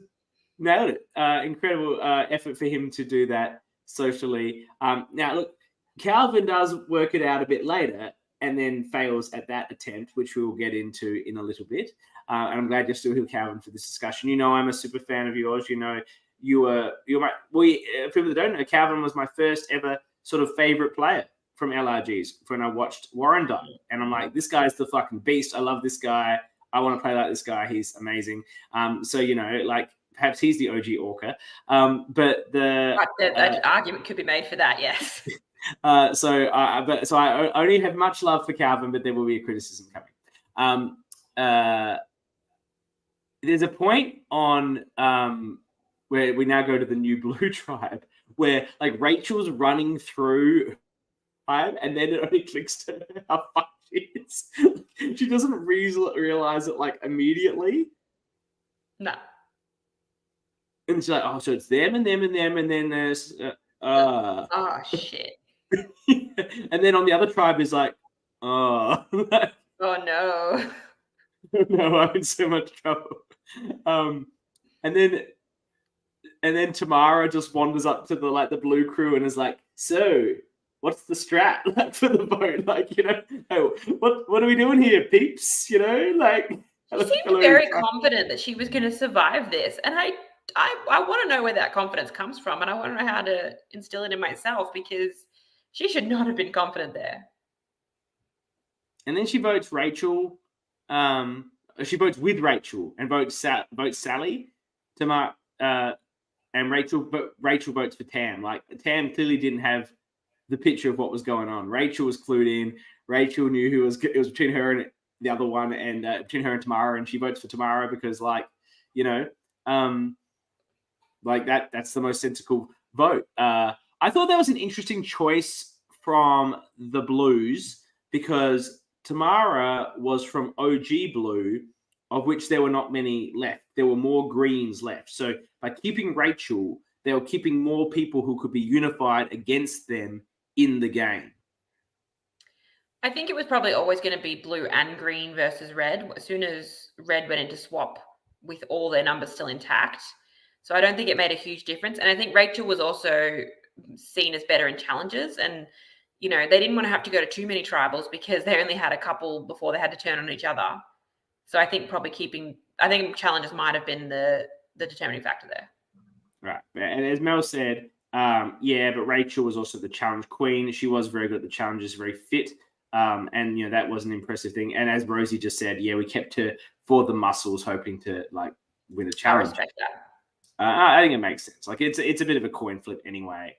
nailed it. Incredible effort for him to do that socially. Now, look, Calvin does work it out a bit later and then fails at that attempt, which we will get into in a little bit. And I'm glad you're still here, Calvin, for this discussion. I'm a super fan of yours. You're my, people that don't know, Calvin was my first ever sort of favorite player from LRGs when I watched Warren die. And I'm like, this guy's the fucking beast. I love this guy. I want to play like this guy. He's amazing. Perhaps he's the OG ORCA. But that argument could be made for that, yes. So I only have much love for Calvin, but there will be a criticism coming. There's a point on where we now go to the new blue tribe, where like Rachel's running through tribe, and then it only clicks to her how fucked she is. She doesn't realize it like immediately. No. And she's like, oh, so it's them and them and them, and then there's oh shit. And then on the other tribe is like, oh oh no. No, I'm in so much trouble. And then Tamara just wanders up to the blue crew and is like, so what's the strat like for the boat? Oh, what are we doing here, peeps? She seemed very confident that she was going to survive this. And I want to know where that confidence comes from, and I want to know how to instill it in myself, because she should not have been confident there. And then she votes Rachel. She votes with Rachel and votes Sally. And Rachel votes for Tam. Like, Tam clearly didn't have the picture of what was going on. Rachel was clued in. Rachel knew it was between her and the other one, and between her and Tamara, and she votes for Tamara because, that's the most sensible vote. I thought that was an interesting choice from the Blues, because Tamara was from OG Blue, of which there were not many left. There were more greens left. So by keeping Rachel, they were keeping more people who could be unified against them in the game. I think it was probably always going to be blue and green versus red, as soon as red went into swap with all their numbers still intact. So I don't think it made a huge difference. And I think Rachel was also seen as better in challenges. And, they didn't want to have to go to too many tribals because they only had a couple before they had to turn on each other. So I think challenges might have been the determining factor there. Right. And as Mel said, but Rachel was also the challenge queen. She was very good at the challenges, very fit. And, that was an impressive thing. And as Rosie just said, we kept her for the muscles, hoping to win a challenge. I respect that. I think it makes sense. It's a bit of a coin flip anyway.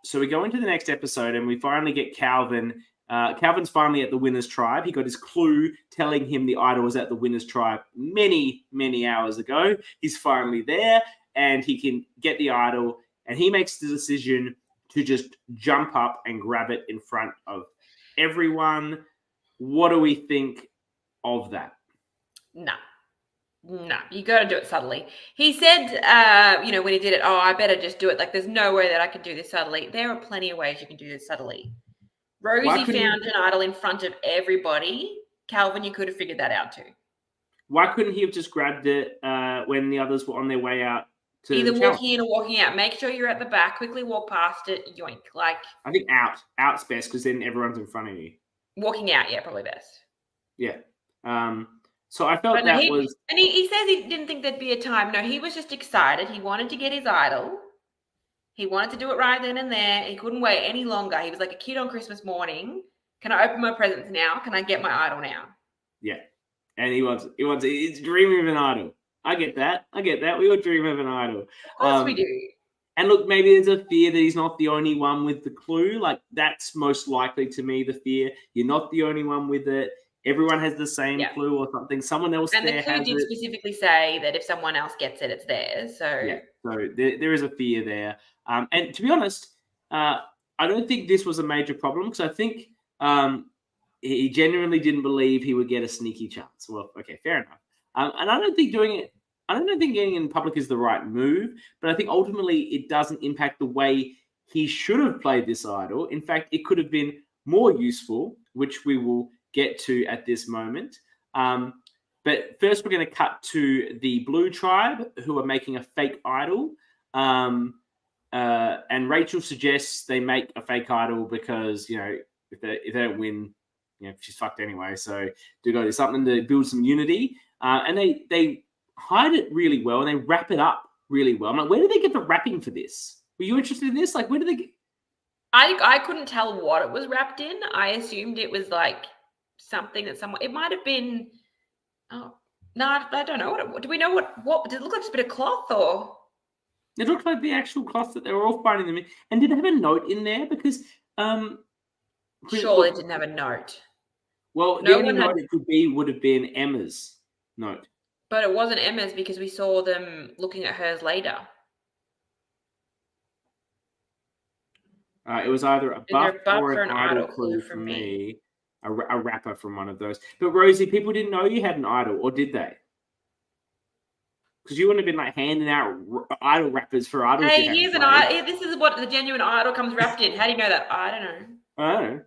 So we go into the next episode and we finally get Calvin. Calvin's finally at the winner's tribe. He got his clue telling him the idol was at the winner's tribe many, many hours ago. He's finally there and he can get the idol, and he makes the decision to just jump up and grab it in front of everyone. What do we think of that? No, you got to do it subtly. He said, when he did it, oh, I better just do it. Like, there's no way that I can do this subtly. There are plenty of ways you can do this subtly. Rosie found an idol in front of everybody. Calvin, you could have figured that out too. Why couldn't he have just grabbed it when the others were on their way out? Either walking in or walking out. Make sure you're at the back. Quickly walk past it. Yoink. Like, I think out's best because then everyone's in front of you. Walking out, yeah, probably best. Yeah. So I felt that was. And he says he didn't think there'd be a time. No, he was just excited. He wanted to get his idol. He wanted to do it right then and there. He couldn't wait any longer. He was like a kid on Christmas morning. Can I open my presents now? Can I get my idol now? Yeah. And he's dreaming of an idol. I get that. We all dream of an idol. Of course we do. And look, maybe there's a fear that he's not the only one with the clue. Like, that's most likely to me the fear. You're not the only one with it. Everyone has the same clue or something. Someone else and there has it. And the clue did specifically say that if someone else gets it, it's theirs. So there is a fear there. And to be honest, I don't think this was a major problem because I think he genuinely didn't believe he would get a sneaky chance. Well, okay, fair enough. And I don't think getting in public is the right move, but I think ultimately it doesn't impact the way he should have played this idol. In fact, it could have been more useful, which we will get to at this moment. But first, we're going to cut to the Blue Tribe, who are making a fake idol. And Rachel suggests they make a fake idol because, if they don't win, she's fucked anyway. So do got to do something to build some unity. And they hide it really well and they wrap it up really well. I'm like, where did they get the wrapping for this? Were you interested in this? Like, where did they get? I couldn't tell what it was wrapped in. I assumed it was like something that someone. It might have been. Oh no, I don't know. Do we know what did it look like? Just a bit of cloth or? It looked like the actual cloth that they were all finding them in. And did it have a note in there? Because surely it didn't have a note. Well, the only note it could be would have been Emma's note. But it wasn't Emma's because we saw them looking at hers later. It was either a buff or an idol clue from me. A wrapper from one of those. But Rosie, people didn't know you had an idol, or did they? Because you wouldn't have been like handing out idol wrappers for idols. Hey, here's an idol. This is what the genuine idol comes wrapped in. How do you know that? I don't know.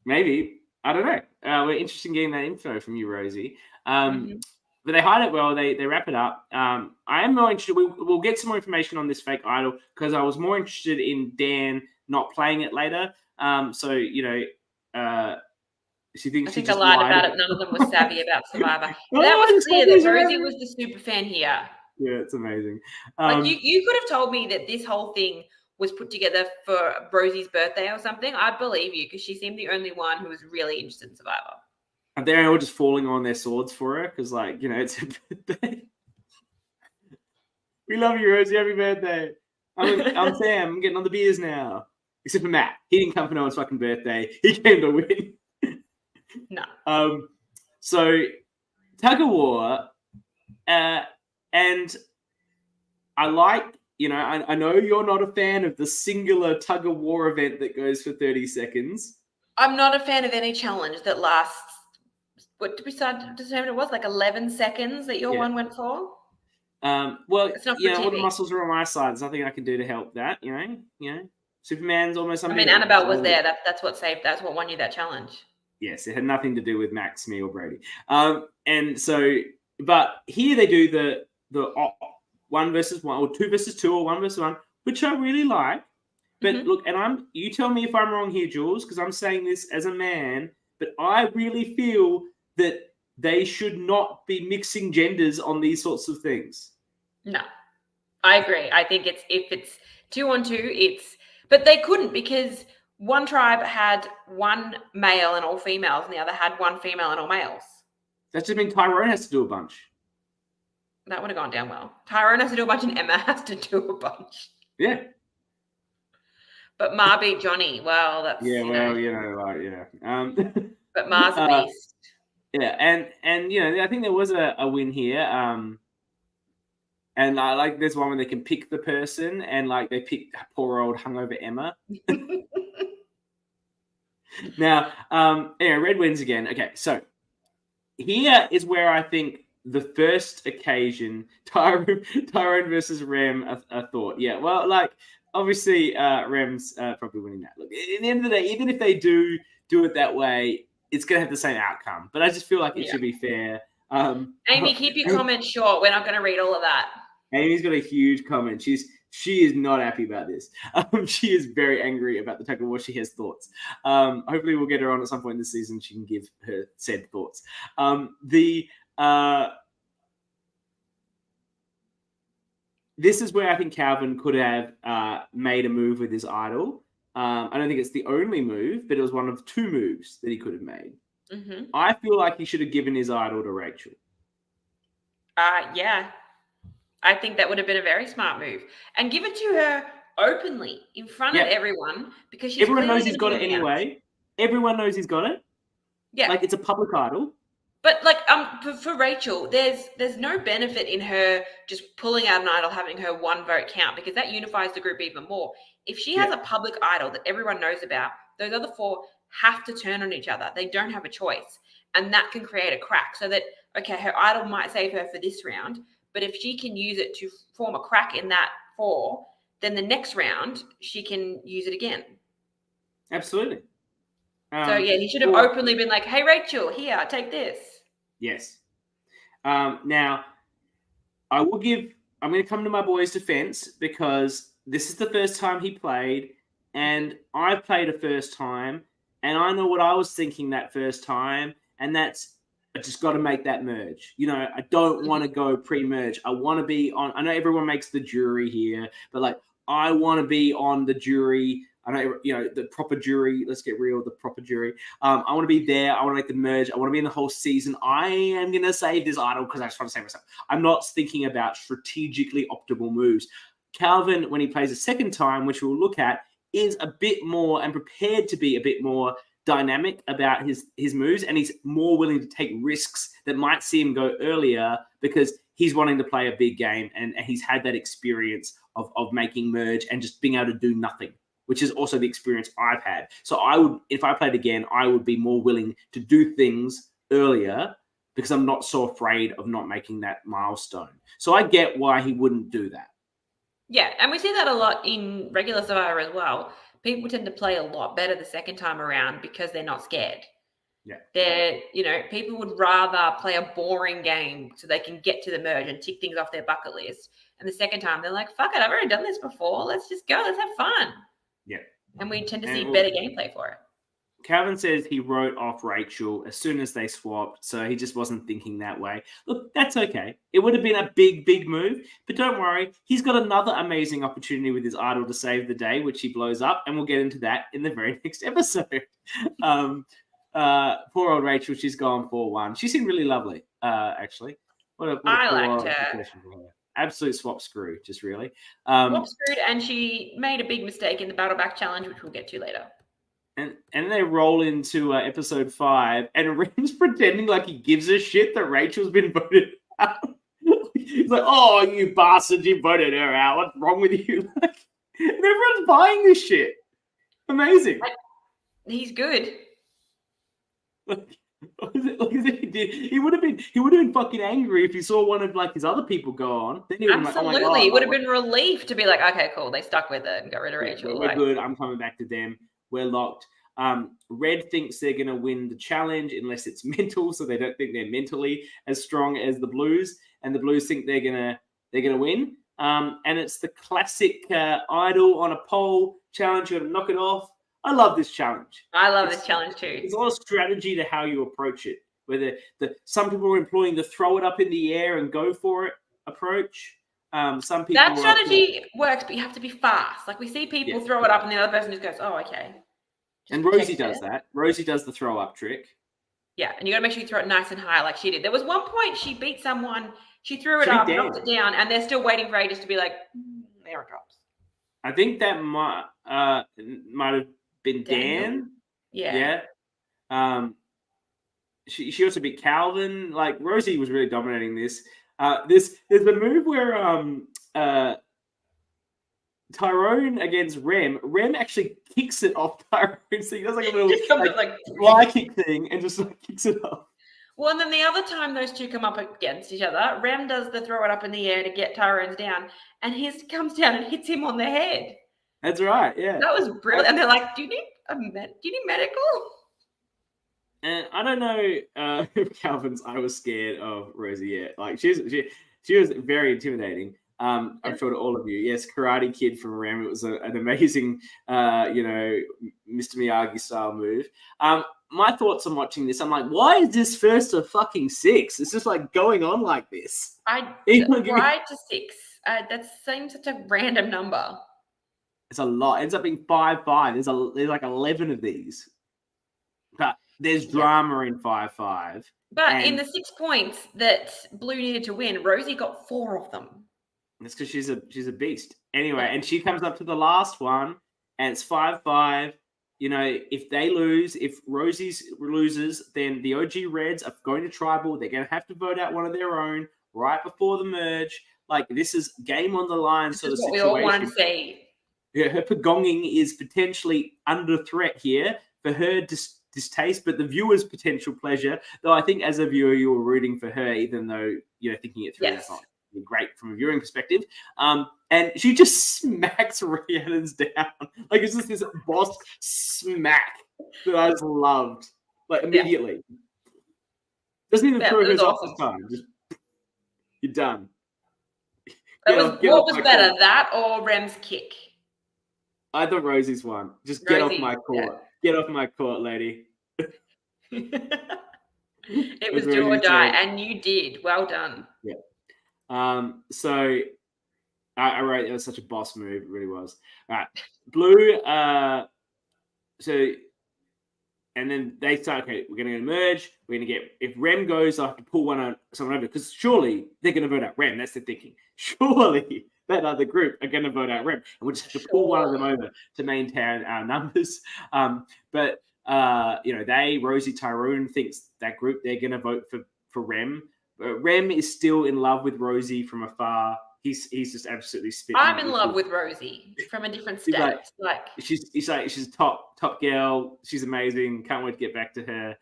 Maybe. I don't know. We're interested in getting that info from you, Rosie. But they hide it well. They wrap it up. I am more interested. We'll get some more information on this fake idol because I was more interested in Dan not playing it later. She thinks I think I lied about it. None of them were savvy about Survivor. That was clear that Rosie was the super fan here. Yeah, it's amazing. Like you could have told me that this whole thing was put together for Rosie's birthday or something. I'd believe you because she seemed the only one who was really interested in Survivor. And they're all just falling on their swords for her because, it's her birthday. We love you, Rosie. Happy birthday. I'm Sam. I'm getting on the beers now. Except for Matt. He didn't come for no one's fucking birthday. He came to win. No. So, tug of war. And I like, I know you're not a fan of the singular tug of war event that goes for 30 seconds. I'm not a fan of any challenge that lasts. What did we start to determine it was? Like 11 seconds that your one went for? Well, all the muscles are on my side. There's nothing I can do to help that, Superman's almost... Annabelle was there. That's what saved... That's what won you that challenge. Yes, it had nothing to do with Max, me, or Brady. And so... But here they do the 1 versus 1, or 2 versus 2, or 1 versus 1, which I really like. But look, and you tell me if I'm wrong here, Jules, because I'm saying this as a man, but I really feel that they should not be mixing genders on these sorts of things. No, I agree. I think if it's 2 on 2, but they couldn't because one tribe had 1 male and all females, and the other had 1 female and all males. That just means Tyrone has to do a bunch. That would have gone down well. Tyrone has to do a bunch and Emma has to do a bunch. Yeah. But Ma beat Johnny. Well, that's... But Ma's a beast. Yeah, and I think there was a win here. And there's one where they can pick the person and they pick poor old hungover Emma. Now, anyway, Red wins again. Okay, so here is where I think the first occasion Tyrone versus Rem a thought. Yeah, well, like obviously Rem's probably winning that. Look, at the end of the day, even if they do it that way, it's gonna have the same outcome. But I just feel like it should be fair. Amy, keep your comments short. We're not going to read all of that. Amy's got a huge comment. She is not happy about this. She is very angry about the tug of war. She has thoughts. Hopefully, we'll get her on at some point this season. She can give her said thoughts. This is where I think Calvin could have made a move with his idol. I don't think it's the only move, but it was one of two moves that he could have made. Mm-hmm. I feel like he should have given his idol to Rachel. Yeah. I think that would have been a very smart move. And give it to her openly in front of everyone, because she's everyone knows he's got it anyway. Everyone knows he's got it. Yeah. Like, it's a public idol. But like for Rachel, there's no benefit in her just pulling out an idol, having her one vote count, because that unifies the group even more. If she has a public idol that everyone knows about, those other four have to turn on each other. They don't have a choice. And that can create a crack, so that, okay, her idol might save her for this round, but if she can use it to form a crack in that four, then the next round she can use it again. Absolutely. So yeah, he should have openly been like, "Hey, Rachel, here, take this." Yes. Now, I'm going to come to my boy's defense, because this is the first time he played, and I played a first time, and I know what I was thinking that first time, and that's, I just got to make that merge. You know, I don't want to go pre-merge. I want to be on, I know everyone makes the jury here, but like, I want to be on the jury. I know, you know, the proper jury. Let's get real, the proper jury. I want to be there. I want to make the merge. I want to be in the whole season. I am going to save this idol because I just want to save myself. I'm not thinking about strategically optimal moves. Calvin, when he plays a second time, which we'll look at, is a bit more and prepared to be a bit more dynamic about his moves, and he's more willing to take risks that might see him go earlier, because he's wanting to play a big game, and he's had that experience of making merge and just being able to do nothing, which is also the experience I've had. So I would, if I played again, I would be more willing to do things earlier, because I'm not so afraid of not making that milestone. So I get why he wouldn't do that. Yeah, and we see that a lot in regular Survivor as well. People tend to play a lot better the second time around because they're not scared. Yeah. People would rather play a boring game so they can get to the merge and tick things off their bucket list. And the second time, they're like, fuck it, I've already done this before. Let's just go. Let's have fun. Yeah. And we tend to see better gameplay for it. Calvin says he wrote off Rachel as soon as they swapped, so he just wasn't thinking that way. Look, that's okay. It would have been a big, big move, but don't worry. He's got another amazing opportunity with his idol to save the day, which he blows up, and we'll get into that in the very next episode. Poor old Rachel, she's gone 4-1. She seemed really lovely, actually. I liked her. Absolute swap screw, just really. Swap screwed, and she made a big mistake in the battle back challenge, which we'll get to later. And they roll into episode 5, and Rem's pretending like he gives a shit that Rachel's been voted out. He's like, "Oh, you bastard, you voted her out. What's wrong with you?" And everyone's buying this shit. Amazing. He's good. He would have been fucking angry if he saw one of like his other people go on. Then he would absolutely, like, oh it would have been relief to be like, okay, cool, they stuck with it and got rid of Rachel. We're good. I'm coming back to them. We're locked. Red thinks they're going to win the challenge unless it's mental, so they don't think they're mentally as strong as the Blues, and the Blues think they're gonna win. And it's the classic idol on a pole challenge. You got to knock it off. I love this challenge. I love this challenge too. There's a lot of strategy to how you approach it. Whether some people are employing the throw it up in the air and go for it approach. Some people that strategy works, but you have to be fast. Like we see people throw it up, and the other person just goes, "Oh, okay." And Rosie does that. Rosie does the throw up trick. Yeah, and you got to make sure you throw it nice and high, like she did. There was one point she beat someone. She threw it up, knocked it down, and they're still waiting for ages to be like, there it drops. I think that might have been Dan. Yeah. She also beat Calvin. Like Rosie was really dominating this. There's a move where Tyrone against Rem. Rem actually kicks it off Tyrone, so he does like a little like fly kick thing and just like kicks it off. Well, and then the other time those two come up against each other, Rem does the throw it up in the air to get Tyrone's down, and his comes down and hits him on the head. That's right, yeah. That was brilliant. And they're like, "Do you need medical?" And I don't know if Calvin's. I was scared of Rosie. Yeah, like she was very intimidating. I'm sure to all of you. Yes, Karate Kid from Rem. It was an amazing, Mr. Miyagi style move. My thoughts on watching this, I'm like, why is this first to fucking 6? It's just like going on like this. Right to 6. That seems such a random number. It's a lot. It ends up being 5-5. There's like 11 of these. But there's drama in 5-5. But in the 6 points that Blue needed to win, Rosie got 4 of them. That's because she's a beast. Anyway, and she comes up to the last one, and it's 5-5. You know, if they lose, if Rosie loses, then the OG Reds are going to tribal. They're going to have to vote out one of their own right before the merge. Like, this is game on the line sort of situation. We all wanted to see. Yeah, her Pagonging is potentially under threat here for her distaste, but the viewer's potential pleasure. Though I think as a viewer, you were rooting for her, even though, thinking it through, that's not great from a viewing perspective. And she just smacks Rhiannon's down. Like, it's just this boss smack that I just loved. Like, immediately. Doesn't even throw her off this time. Just, you're done. What was better, that or Rem's kick? I thought Rosie's one. Just get off my court. Yeah. Get off my court, lady. It was do or die, and you did. Well done. Yeah. So I wrote it was such a boss move. It really was. All right. Blue. And then they start, okay, we're going to merge. We're going to get, if Rem goes, I have to pull someone over, because surely they're going to vote out Rem. That's the thinking. Surely that other group are going to vote out Rem. And we'll just have to pull one of them over to maintain our numbers. But Rosie Tyrone thinks that group, they're going to vote for Rem. But Rem is still in love with Rosie from afar. He's just absolutely spitting. I'm in love with Rosie from a different state. She's top girl. She's amazing. Can't wait to get back to her.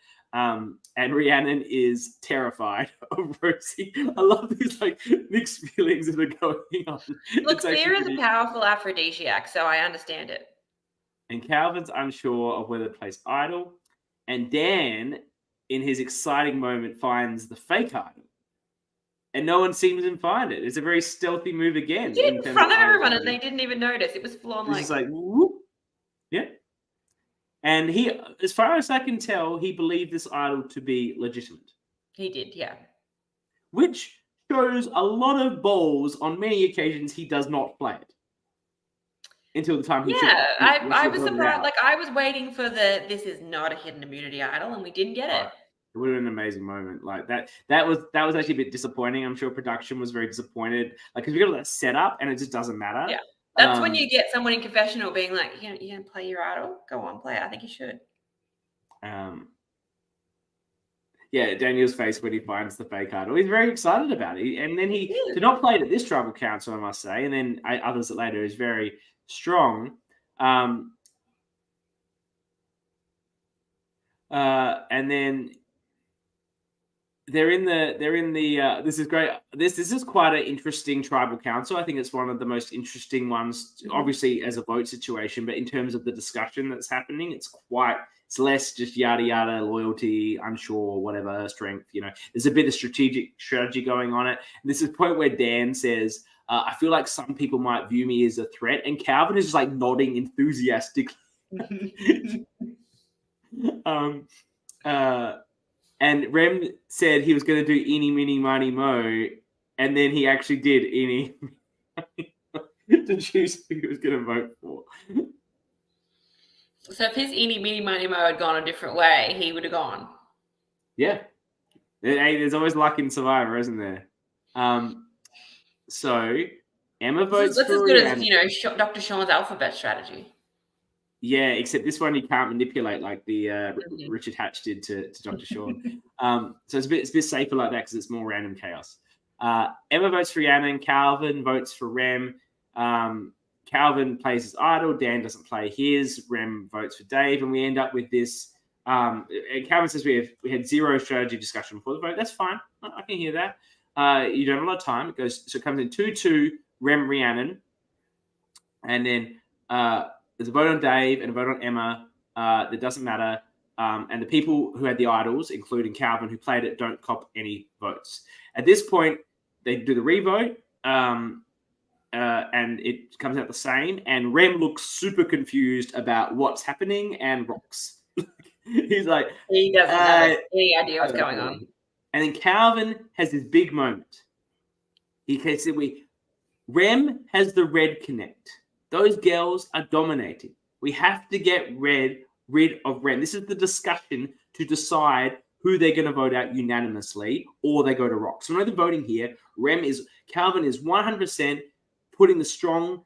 And Rhiannon is terrified of Rosie. I love these mixed feelings that are going on. Look, fear is a powerful aphrodisiac, so I understand it. And Calvin's unsure of whether to place idol. And Dan, in his exciting moment, finds the fake idol. And no one seems to find it. It's a very stealthy move again. He did it in front of everyone, and they didn't even notice. It was full on like... Just whoop. Yeah. And he, as far as I can tell, he believed this idol to be legitimate. He did, yeah. Which shows a lot of balls. On many occasions, he does not play it. Until the time he I was surprised. I was waiting for this is not a hidden immunity idol, and we didn't get it. It would have been an amazing moment. Like that was actually a bit disappointing. I'm sure production was very disappointed. Because we got all that setup and it just doesn't matter. Yeah. That's when you get someone in confessional being like, you gonna play your idol? Go on, play it. I think you should. Yeah, Daniel's face when he finds the fake idol. He's very excited about it. And then he did not play it at this tribal council, I must say. And then others at later is very strong. And then they're in the this is great. This is quite an interesting tribal council. I think it's one of the most interesting ones, obviously as a vote situation, but in terms of the discussion that's happening, it's less just yada yada, loyalty, unsure, whatever, strength. There's a bit of strategy going on it. And this is the point where Dan says, I feel like some people might view me as a threat, and Calvin is just nodding enthusiastically. And Rem said he was going to do eeny, meeny, miny, mo, and then he actually did eeny, miny, mo to choose who he was going to vote for. So if his eeny, meeny, miny, mo had gone a different way, he would have gone. Yeah. Hey, there's always luck in Survivor, isn't there? So Emma votes for That's as good as, Dr. Sean's alphabet strategy. Yeah, except this one you can't manipulate like the Richard Hatch did to Dr. Sean. So it's a bit safer like that because it's more random chaos. Emma votes for Rhiannon. Calvin votes for Rem. Calvin plays his idol. Dan doesn't play his. Rem votes for Dave, and we end up with this. And Calvin says we had zero strategy discussion before the vote. That's fine. I can hear that. You don't have a lot of time. It comes in 2-2. Rem Rhiannon, and then there's a vote on Dave and a vote on Emma. That doesn't matter. And the people who had the idols, including Calvin, who played it, don't cop any votes. At this point, they do the revote, and it comes out the same. And Rem looks super confused about what's happening and rocks. He's like, he doesn't have any idea what's going on. And then Calvin has this big moment. He said, Rem has the red connect. Those girls are dominating. We have to get rid of Rem. This is the discussion to decide who they're going to vote out unanimously, or they go to rocks. So, the voting here, Calvin is 100% putting the strong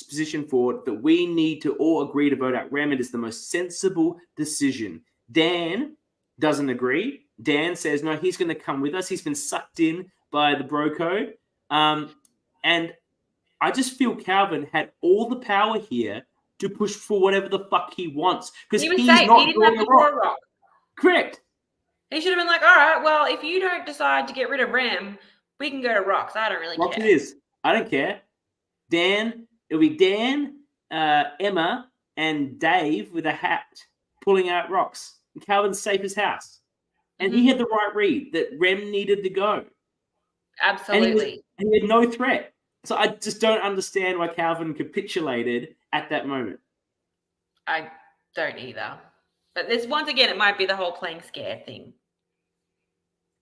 position forward that we need to all agree to vote out Rem. It is the most sensible decision. Dan doesn't agree. Dan says, no, he's going to come with us. He's been sucked in by the bro code. And I just feel Calvin had all the power here to push for whatever the fuck he wants. Because he's not doing a rock. Correct. He should have been like, all right, well, if you don't decide to get rid of Rem, we can go to rocks. I don't really care. Rocks it is. I don't care. It'll be Dan, Emma, and Dave with a hat pulling out rocks. And Calvin's safe as house. And he had the right read that Rem needed to go. Absolutely. And he had no threat. So I just don't understand why Calvin capitulated at that moment. I don't either. But once again, it might be the whole playing scared thing.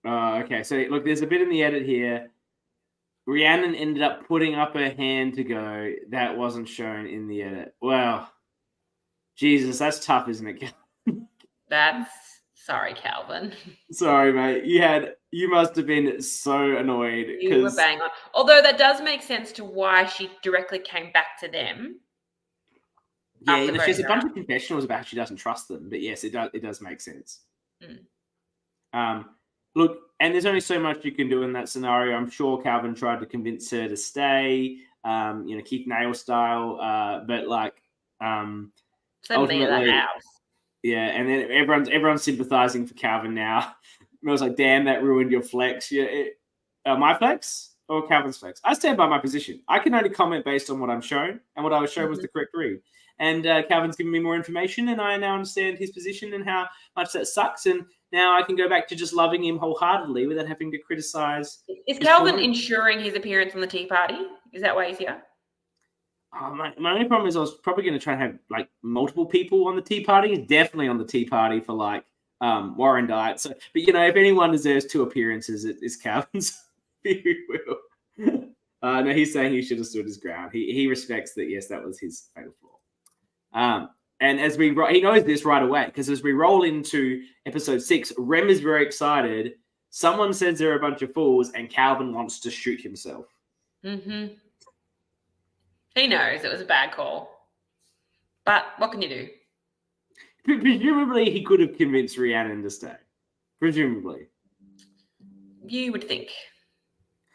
Okay. So look, there's a bit in the edit here. Rhiannon ended up putting up her hand to go. That wasn't shown in the edit. Well, Jesus, that's tough, isn't it, Calvin? Sorry, Calvin. Sorry, mate. You must have been so annoyed. You were bang on. Although that does make sense to why she directly came back to them. Yeah, she has a bunch of confessionals about how she doesn't trust them. But yes, it does make sense. Look, and there's only so much you can do in that scenario. I'm sure Calvin tried to convince her to stay, Keith Nail style. But like, ultimately, yeah, and then everyone's sympathizing for Calvin now. I was like, damn, that ruined your flex. Yeah, my flex or Calvin's flex? I stand by my position. I can only comment based on what I'm shown, and what I was shown was the correct read. And Calvin's given me more information, and I now understand his position and how much that sucks. And now I can go back to just loving him wholeheartedly without having to criticize. Is Calvin ensuring his appearance on the tea party? Is that why he's here? My only problem is I was probably going to try and have like multiple people on the tea party. He's definitely on the tea party for like Warren Diet. So, but if anyone deserves 2 appearances, it's Calvin's. He will. No, he's saying he should have stood his ground. He respects that. Yes, that was his fatal flaw. And as he knows this right away, because as we roll into episode 6, Rem is very excited. Someone says they're a bunch of fools, and Calvin wants to shoot himself. He knows it was a bad call. But what can you do? Presumably, he could have convinced Rhiannon to stay. Presumably. You would think.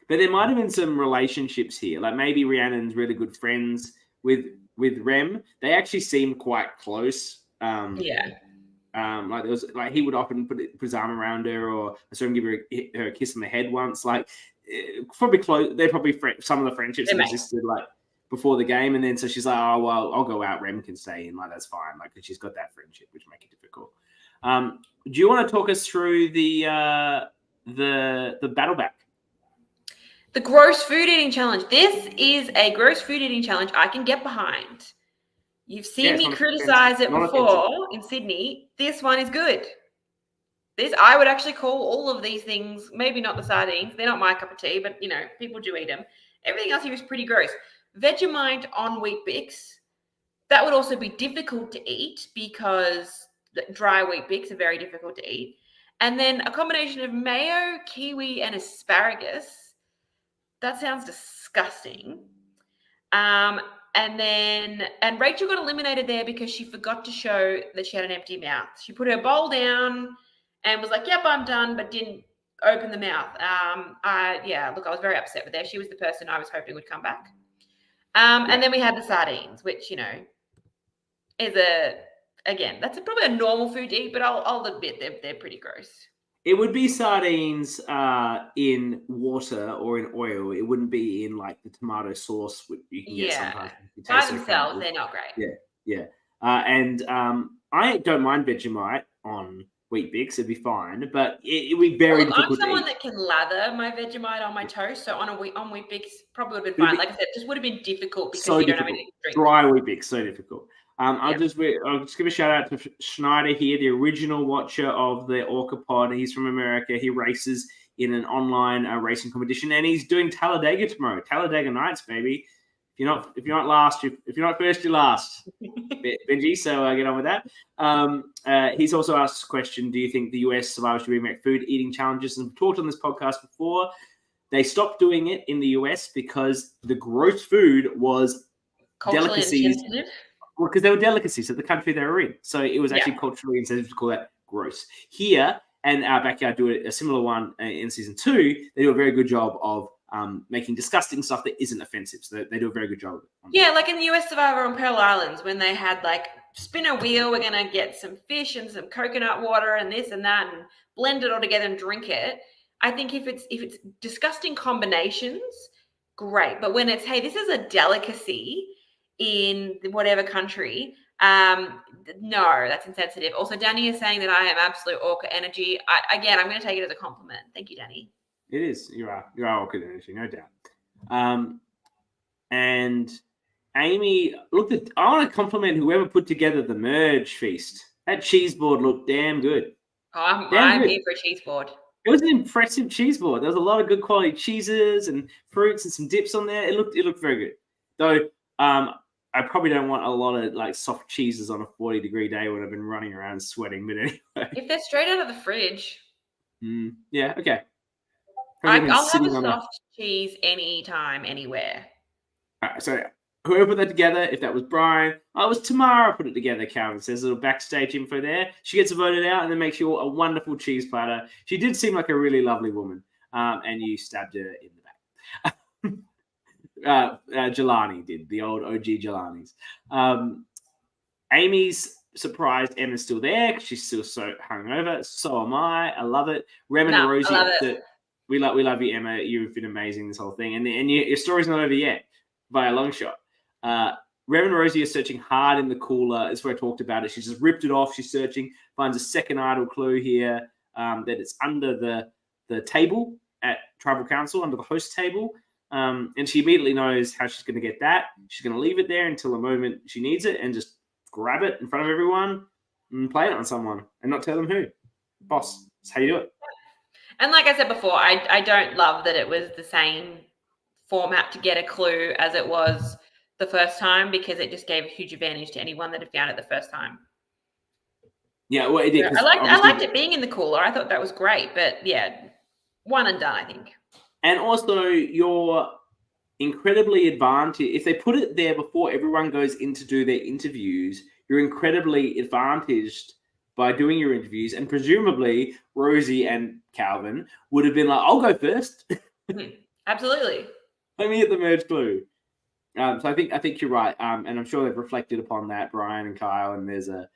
But there might have been some relationships here. Like maybe Rhiannon's really good friends with Rem. They actually seemed quite close. Like there was like he would often put his arm around her, or I saw him give her a kiss on the head once. Like probably close. They're probably some of the friendships that existed like before the game, and then so she's like, oh well, I'll go out. Rem can stay in. Like that's fine. Like she's got that friendship, which make it difficult. Do you want to talk us through the battle back? The gross food eating challenge. This is a gross food eating challenge I can get behind. You've seen me criticize it before in Sydney. This one is good. I would actually call all of these things, maybe not the sardines. They're not my cup of tea, but, people do eat them. Everything else here is pretty gross. Vegemite on Wheat Bix. That would also be difficult to eat because dry Wheat Bix are very difficult to eat. And then a combination of mayo, kiwi, and asparagus. That sounds disgusting. And Rachel got eliminated there because she forgot to show that she had an empty mouth. She put her bowl down and was like, yep, I'm done, but didn't open the mouth. I was very upset with her. She was the person I was hoping would come back. And then we had the sardines, which, is that's probably a normal food to eat, but I'll admit they're pretty gross. It would be sardines in water or in oil. It wouldn't be in like the tomato sauce, which you can get sometimes. By themselves, they're not great. Yeah. And I don't mind Vegemite on Wheat Bix. It'd be fine, but it would be very difficult I'm someone to eat. that can lather my Vegemite on my toast, so on Wheat Bix probably would have been fine. Like I said, it just would have been difficult because you don't have anything to drink. Dry Wheat Bix, so difficult. I'll just give a shout out to Schneider here, the original watcher of the ORCA pod. He's from America. He races in an online racing competition, and he's doing Talladega tomorrow. Talladega Nights, baby. If you're not last, if you're not first, you're last. Benji, so get on with that. He's also asked a question: do you think the US survivors should make food eating challenges? And we've talked on this podcast before. They stopped doing it in the US because the gross food was delicacies. Well, because they were delicacies of the country they were in. So it was actually culturally insensitive to call that gross. Here, and our backyard do a similar one in season 2, they do a very good job of making disgusting stuff that isn't offensive. So they do a very good job of it. Yeah, like in the US Survivor on Pearl Islands, when they had like spin a wheel, we're going to get some fish and some coconut water and this and that and blend it all together and drink it. I think if it's disgusting combinations, great. But when it's, hey, this is a delicacy in whatever country, no, that's insensitive. Also, Danny is saying that I am absolute ORCA energy. I'm going to take it as a compliment. Thank you, Danny. It is. You are ORCA energy, no doubt. And Amy, look, I want to compliment whoever put together the merge feast. That cheese board looked damn good. Oh, I'm here for a cheese board. It was an impressive cheese board. There was a lot of good quality cheeses and fruits and some dips on there. It looked very good. Though I probably don't want a lot of like soft cheeses on a 40-degree day when I've been running around sweating. But anyway, if they're straight out of the fridge, yeah, okay. I'll have a soft cheese anytime, anywhere. All right, so whoever put that together, if that was Brian, it was Tamara put it together. Calvin says a little backstage info there. She gets voted out and then makes you a wonderful cheese platter. She did seem like a really lovely woman, and you stabbed her in the back. Jelani did, the old OG Jelanis. Amy's surprised Emma's still there because she's still so hungover. So am I. I love it. Rem and Rosie, we love you, Emma. You've been amazing this whole thing, and your story's not over yet by a long shot. Rem and Rosie are searching hard in the cooler. That's where I talked about it. She's just ripped it off. She's searching, finds a second idle clue here that it's under the table at Tribal Council, under the host table. And she immediately knows how she's going to get that. She's going to leave it there until the moment she needs it and just grab it in front of everyone and play it on someone and not tell them who. Boss, that's how you do it. And like I said before, I don't love that it was the same format to get a clue as it was the first time, because it just gave a huge advantage to anyone that had found it the first time. Yeah, well, it did. I liked it being in the cooler. I thought that was great. But yeah, one and done, I think. And also, you're incredibly advantaged. If they put it there before everyone goes in to do their interviews, you're incredibly advantaged by doing your interviews. And presumably, Rosie and Calvin would have been like, I'll go first. Absolutely. Let me get the merge clue. So I think you're right. And I'm sure they've reflected upon that, Brian and Kyle, and there's a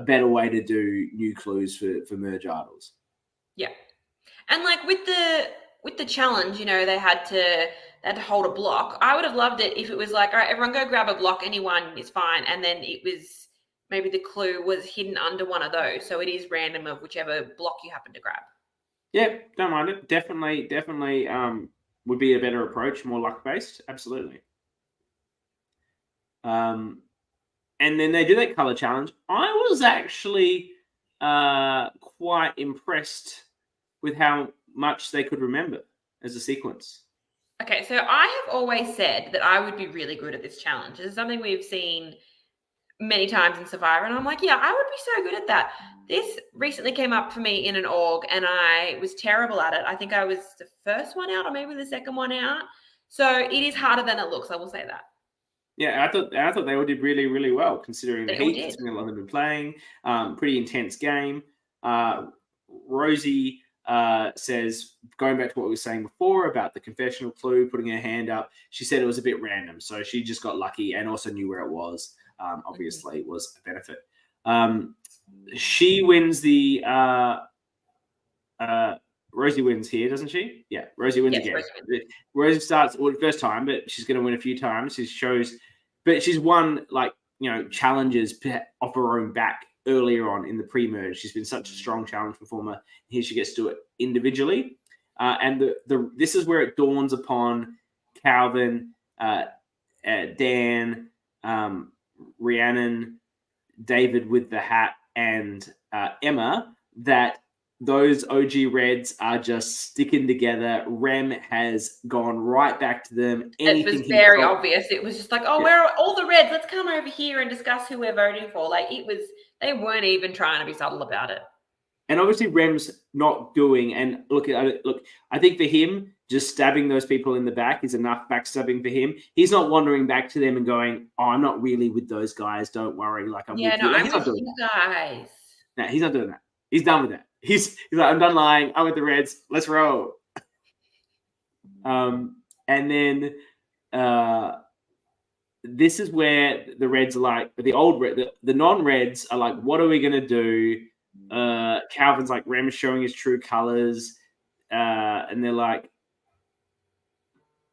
better way to do new clues for merge idols. Yeah. And like with the challenge, they had to hold a block. I would have loved it if it was like, all right, everyone go grab a block, anyone is fine. And then it was maybe the clue was hidden under one of those. So it is random of whichever block you happen to grab. Yeah, don't mind it. Definitely would be a better approach, more luck-based. Absolutely. And then they do that color challenge. I was actually quite impressed with how much they could remember as a sequence. Okay, so I have always said that I would be really good at this challenge. This is something we've seen many times in Survivor, and I'm like, yeah, I would be so good at that. This recently came up for me in an org, and I was terrible at it. I think I was the first one out, or maybe the second one out. So it is harder than it looks, I will say that. Yeah, I thought they all did really, really well, considering the heat. How long they've been playing. Pretty intense game. Rosie says, going back to what we were saying before about the confessional clue, putting her hand up, she said it was a bit random. So she just got lucky and also knew where it was. Obviously, was a benefit. She wins the Rosie wins here, doesn't she? Yeah, Rosie wins again. Rosie starts the first time, but she's going to win a few times. She shows, but she's won challenges off her own back earlier on in the pre-merge. She's been such a strong challenge performer. Here she gets to do it individually, and this is where it dawns upon Calvin, Dan, Rhiannon, David with the hat, and Emma that those OG Reds are just sticking together. Rem has gone right back to them. It was very obvious. It was just like, where are all the Reds? Let's come over here and discuss who we're voting for. They weren't even trying to be subtle about it. And obviously Rem's not doing, and look, I think for him, just stabbing those people in the back is enough backstabbing for him. He's not wandering back to them and going, I'm not really with those guys. Don't worry. I'm with you. I'm with you guys. No, he's not doing that. He's done with that. He's like, I'm done lying. I'm with the Reds. Let's roll. And then this is where the Reds are like, the non-Reds are like, what are we going to do? Calvin's like, Rem's showing his true colors. And they're like,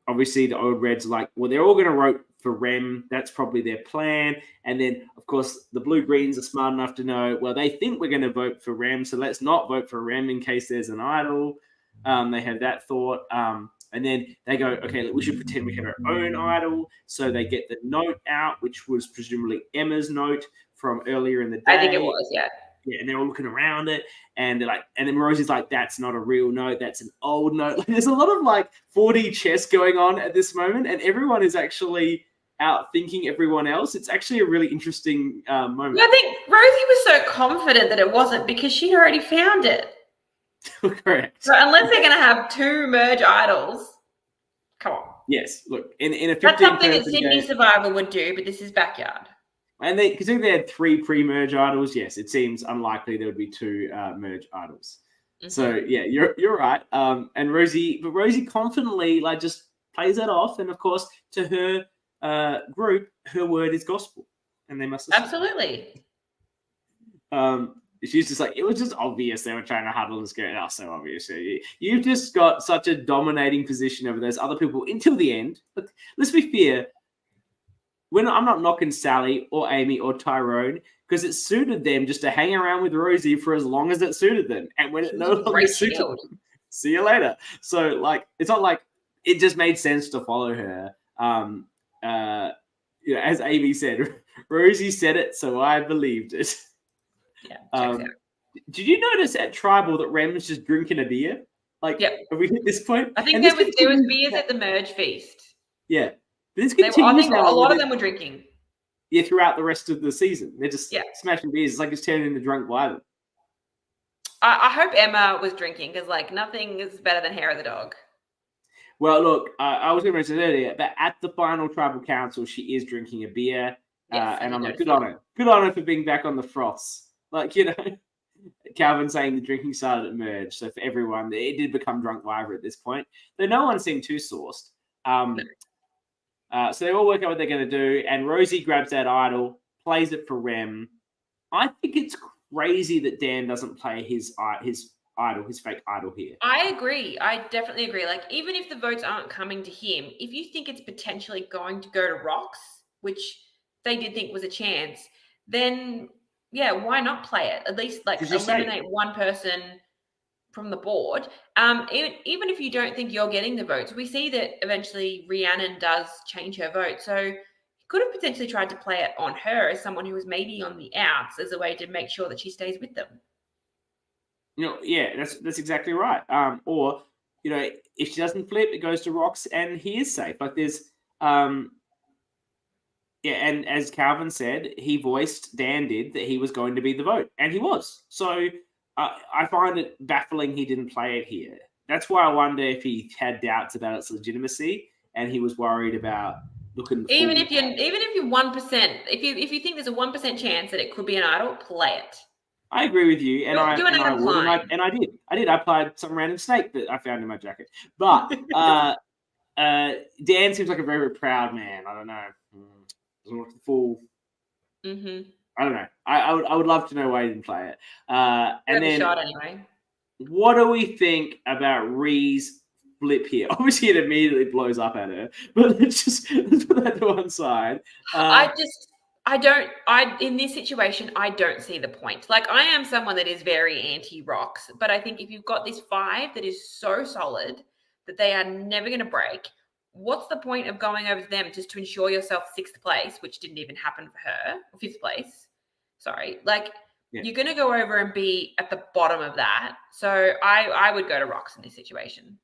obviously the old Reds are like, well, they're all going to vote for Rem. That's probably their plan. And then, of course, the blue-greens are smart enough to know, well, they think we're going to vote for Rem, so let's not vote for Rem in case there's an idol. They have that thought. And then they go, okay, we should pretend we have our own idol. So they get the note out, which was presumably Emma's note from earlier in the day. I think it was, yeah. Yeah, and they're all looking around it, and they're like, and then Rosie's like, that's not a real note, that's an old note. There's a lot of 4D chess going on at this moment, and everyone is actually out thinking everyone else. It's actually a really interesting moment. I think Rosie was so confident that it wasn't because she'd already found it. Correct. So unless they're going to have two merge idols, come on. Yes, look, in a 15 that's something that Sydney Survivor would do, but this is backyard. And considering they had 3 pre-merge idols, yes, it seems unlikely there would be 2 merge idols. Mm-hmm. So yeah, you're right. And Rosie confidently just plays that off, and of course to her group, her word is gospel, and they must listen. Absolutely. She's just like, it was just obvious they were trying to huddle and scare. Oh, so obvious. You've just got such a dominating position over those other people until the end. But let's be fair. I'm not knocking Sally or Amy or Tyrone because it suited them just to hang around with Rosie for as long as it suited them. And when it no longer suited them, see you later. So it's not like it just made sense to follow her. As Amy said, Rosie said it, so I believed it. Yeah. Did you notice at Tribal that Rem was just drinking a beer? Have we hit this point? I think there was beers at the merge feast. Yeah. I think a lot of them were drinking. Yeah, throughout the rest of the season. They're just smashing beers. It's like it's turning into drunk violence. I hope Emma was drinking because nothing is better than hair of the dog. Well, look, I was going to mention earlier, but at the final Tribal Council, she is drinking a beer. Yes, and I'm like, good on her. Good on her for being back on the froths. Calvin saying the drinking started at merge. So for everyone, it did become drunk Viber at this point. Though no one seemed too sourced. So they all work out what they're going to do. And Rosie grabs that idol, plays it for Rem. I think it's crazy that Dan doesn't play his idol, his fake idol here. I agree. I definitely agree. Even if the votes aren't coming to him, if you think it's potentially going to go to Rox, which they did think was a chance, then yeah, why not play it? At least eliminate one person from the board. Even if you don't think you're getting the votes, we see that eventually Rhiannon does change her vote. So he could have potentially tried to play it on her as someone who was maybe on the outs as a way to make sure that she stays with them. Yeah, that's exactly right. Or if she doesn't flip, it goes to Rox and he is safe. There's and as Calvin said, Dan did, that he was going to be the vote, and he was. So I find it baffling he didn't play it here. That's why I wonder if he had doubts about its legitimacy, and he was worried about looking. Even if you're 1%, if you think there's a 1% chance that it could be an idol, play it. I agree with you, and Do I an would, Adam Klein. and I did. I applied some random snake that I found in my jacket. But Dan seems like a very, very proud man. I don't know. Doesn't look the full. Mm-hmm. I don't know. I would love to know why he didn't play it. And then shot anyway. What do we think about Ree's flip here? Obviously, it immediately blows up at her, but let's put that to one side. In this situation, I don't see the point. Like, I am someone that is very anti-rocks, but I think if you've got this 5 that is so solid that they are never going to break, what's the point of going over to them just to ensure yourself 6th place, which didn't even happen for her, or 5th place? Sorry. Like, you're going to go over and be at the bottom of that. So I would go to rocks in this situation.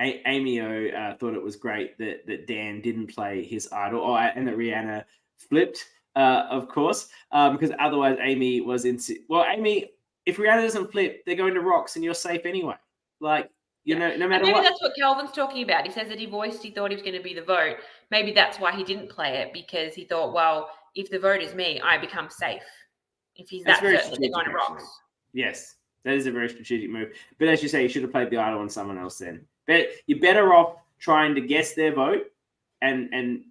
Amy O thought it was great that Dan didn't play his idol, and that Rihanna flipped, of course, because otherwise Amy was Amy, if Rihanna doesn't flip, they're going to rocks and you're safe anyway. Like, no matter maybe what. That's what Kelvin's talking about. He says that he thought he was going to be the vote. Maybe that's why he didn't play it, because he thought, well, if the vote is me, I become safe. If he's that certain that they're going to rocks. Yes, that is a very strategic move. But as you say, you should have played the idol on someone else then. But you're better off trying to guess their vote and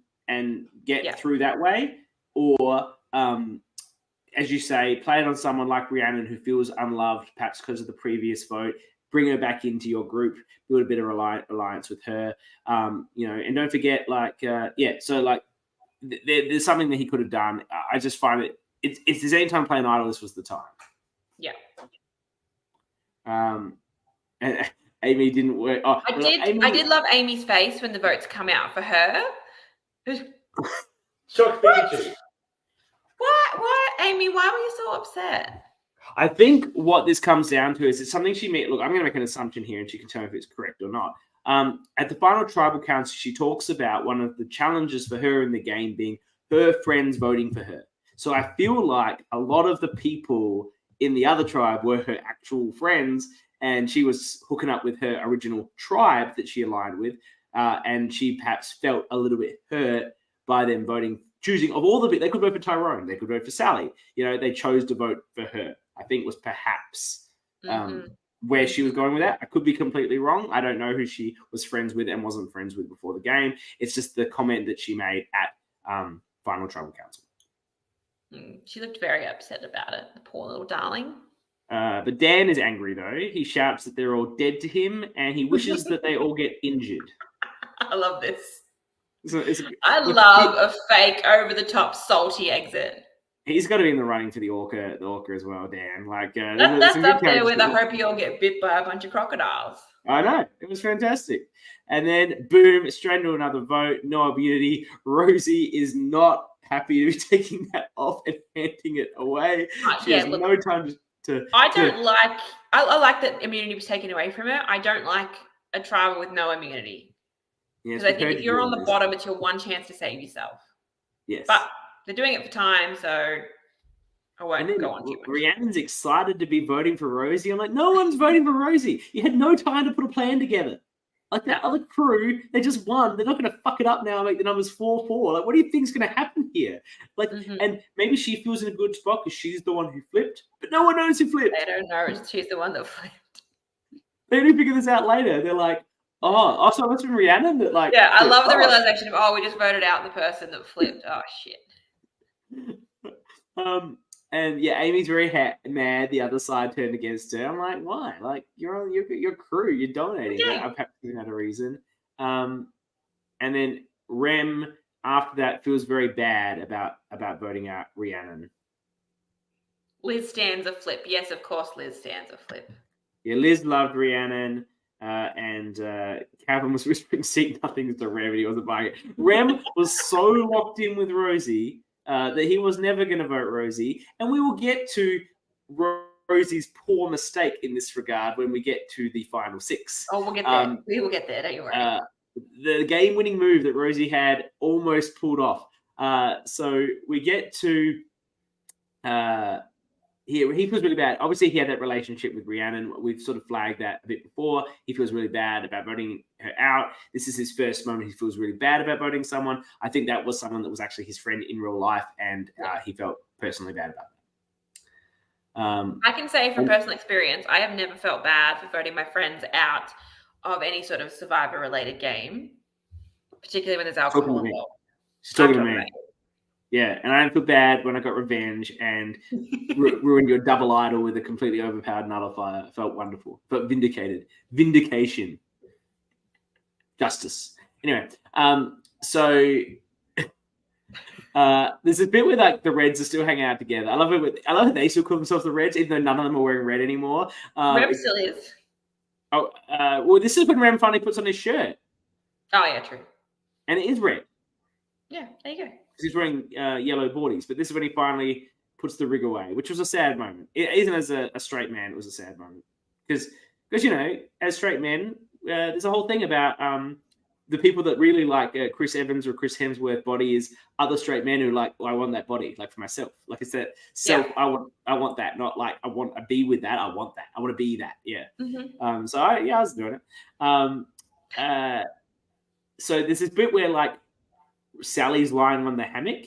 get through that way, or as you say, play it on someone like Rhiannon who feels unloved, perhaps because of the previous vote. Bring her back into your group, build a bit of alliance with her, and don't forget, so like there's something that he could have done. I just find if there's any time playing idol, this was the time. Yeah. And Amy didn't work. Oh, I did love Amy's face when the votes come out for her. Shock Pikachu. What? Amy, why were you so upset? I think what this comes down to is it's something she made. Look, I'm going to make an assumption here, and she can tell me if it's correct or not. At the final tribal council, she talks about one of the challenges for her in the game being her friends voting for her. So I feel like a lot of the people in the other tribe were her actual friends, and she was hooking up with her original tribe that she aligned with, and she perhaps felt a little bit hurt by them choosing of all the. They could vote for Tyrone, they could vote for Sally. They chose to vote for her. I think was perhaps where she was going with that. I could be completely wrong. I don't know who she was friends with and wasn't friends with before the game. It's just the comment that she made at Final Tribal Council. She looked very upset about it, the poor little darling. But Dan is angry, though. He shouts that they're all dead to him, and he wishes that they all get injured. I love this. I love a fake, over-the-top, salty exit. He's got to be in the running for the ORCA as well, Dan. That's up there with I hope you all get bit by a bunch of crocodiles. I know. It was fantastic. And then, boom, straight into another vote. No immunity. Rosie is not happy to be taking that off and handing it away. She has no time to... I like that immunity was taken away from her. I don't like a tribal with no immunity. Because I think if you're on the bottom, it's your one chance to save yourself. Yes. But they're doing it for time, so I won't go on too much. Rhiannon's excited to be voting for Rosie. I'm like, no one's voting for Rosie. You had no time to put a plan together. Like that other crew, they just won. They're not going to fuck it up now and make the numbers 4-4. Like, what do you think's going to happen here? Like, and maybe she feels in a good spot because she's the one who flipped, but no one knows who flipped. They don't know she's the one that flipped. They only figure this out later. They're like, oh, so that's from Rhiannon that like. Yeah, I love the realization of we just voted out the person that flipped. Oh shit. And yeah, Amy's very mad. The other side turned against her. I'm like, why? Like, you're on your crew. You're dominating. Okay. I've had a reason. And then Rem after that feels very bad about voting out Rhiannon. Liz stands a flip. Yes, of course, Liz stands a flip. Yeah, Liz loved Rhiannon. And Calvin was whispering, "See nothing to Rem," and he wasn't buying it. Rem was so locked in with Rosie that he was never going to vote Rosie, and we will get to Rosie's poor mistake in this regard when we get to the final 6. Oh, we'll get there. We will get there. Don't you worry. The game-winning move that Rosie had almost pulled off. So we get to. He feels really bad. Obviously, he had that relationship with Rhiannon. We've sort of flagged that a bit before. He feels really bad about voting her out. This is his first moment. He feels really bad about voting someone. I think that was someone that was actually his friend in real life, and he felt personally bad about I can say from personal experience, I have never felt bad for voting my friends out of any sort of survivor-related game, particularly when there's alcohol involved. She's talking to me. Yeah, and I don't feel bad when I got revenge and ruined your double idol with a completely overpowered nullifier. It felt wonderful. Felt vindicated. Vindication. Justice. Anyway, so there's a bit where like the Reds are still hanging out together. I love it. I love how they still call themselves the Reds, even though none of them are wearing red anymore. Rem still is. Oh, well, this is when Rem finally puts on his shirt. Oh yeah, true. And it is red. Yeah, there you go. He's wearing yellow boardies, but this is when he finally puts the rig away, which was a sad moment. Even as a straight man, it was a sad moment because you know, as straight men, there's a whole thing about the people that really like Chris Evans or Chris Hemsworth body is other straight men who like, well, I want that body, like for myself. Like it's that self. Yeah. I want that, not like I want to be with that. I want that. I want to be that. Yeah. Mm-hmm. So I was doing it. So there's this bit where like Sally's lying on the hammock,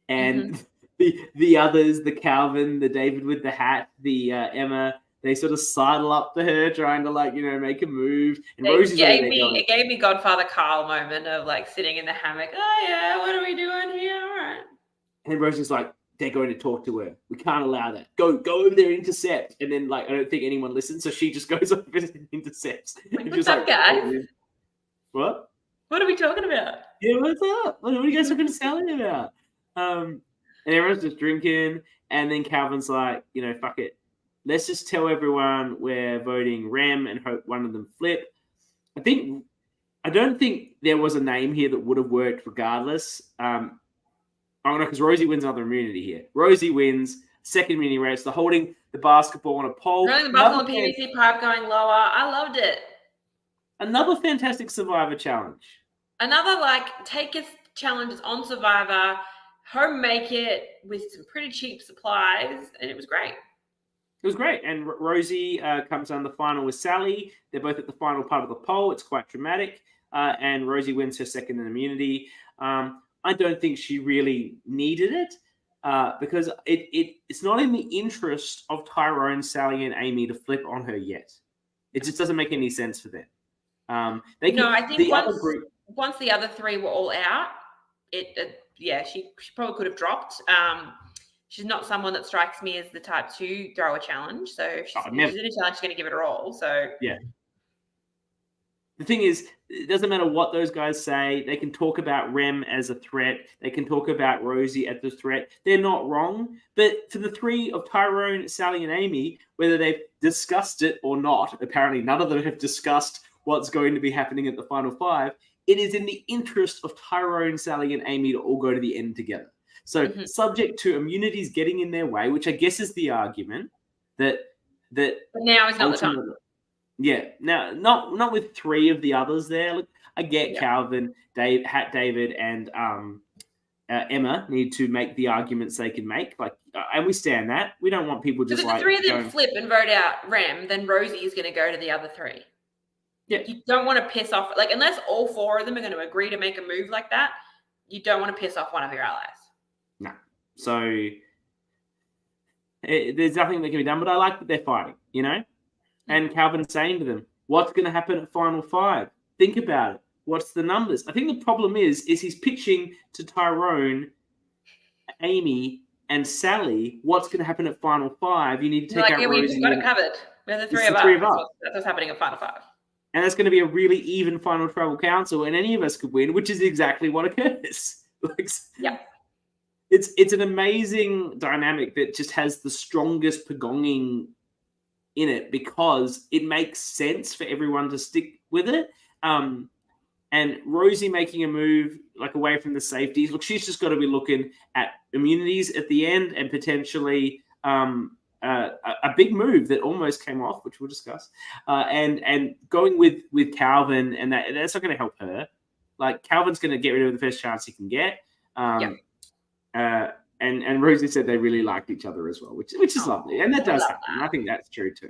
and the others, the Calvin, the David with the hat, the Emma, they sort of sidle up to her, trying to like, you know, make a move. And Rosie's it gave me Godfather Carl moment of like sitting in the hammock. Oh yeah, what are we doing here? All right. And Rosie's like, they're going to talk to her. We can't allow that. Go over there, intercept. And then like I don't think anyone listens, so she just goes over and intercepts. What's up, guys? What? What are we talking about? Yeah, what's up? What are you guys talking to Sally about? And everyone's just drinking, and then Calvin's like, you know, fuck it. Let's just tell everyone we're voting Rem and hope one of them flip. I don't think there was a name here that would have worked regardless. Because Rosie wins another immunity here. Rosie wins second immunity race. They're holding the basketball on a pole. Running the basketball PVC pipe going lower. I loved it. Another fantastic Survivor challenge. Another like take us challenges on Survivor, home make it with some pretty cheap supplies, and it was great. It was great. And Rosie comes on the final with Sally. They're both at the final part of the poll. It's quite dramatic. And Rosie wins her second in immunity. I don't think she really needed it because it's not in the interest of Tyrone, Sally, and Amy to flip on her yet. It just doesn't make any sense for them. I think once the other three were all out, she probably could have dropped. She's not someone that strikes me as the type to throw a challenge. So if she's in a challenge, she's going to give it her all. So yeah. The thing is, it doesn't matter what those guys say. They can talk about Rem as a threat. They can talk about Rosie as a threat. They're not wrong. But for the three of Tyrone, Sally, and Amy, whether they've discussed it or not, apparently none of them have discussed what's going to be happening at the final five. It is in the interest of Tyrone, Sally, and Amy to all go to the end together. So subject to immunities getting in their way, which I guess is the argument that but now is not the time. Yeah, now not with three of the others there. Look, I get Calvin, David, and Emma need to make the arguments they can make. Like, and we stand that. We don't want people just if the three of them flip and vote out Rem, then Rosie is going to go to the other three. Yeah, you don't want to piss off unless all four of them are going to agree to make a move like that. You don't want to piss off one of your allies. No, so there's nothing that can be done. But I like that they're fighting. You know. And Calvin's saying to them, what's going to happen at final five? Think about it. What's the numbers? I think the problem is he's pitching to Tyrone, Amy, and Sally, what's going to happen at final five? You need to take out Rosie. We've got it covered. We're the three of us. That's what's happening at final five. And that's going to be a really even final tribal council, and any of us could win, which is exactly what occurs. Yeah. It's an amazing dynamic that just has the strongest Pagonging in it because it makes sense for everyone to stick with it. And Rosie making a move away from the safeties. Look, she's just got to be looking at immunities at the end and potentially a big move that almost came off, which we'll discuss. And going with Calvin, and that's not going to help her. Calvin's going to get rid of the first chance he can get. And Rosie said they really liked each other as well, which is lovely. And that does happen. I think that's true too.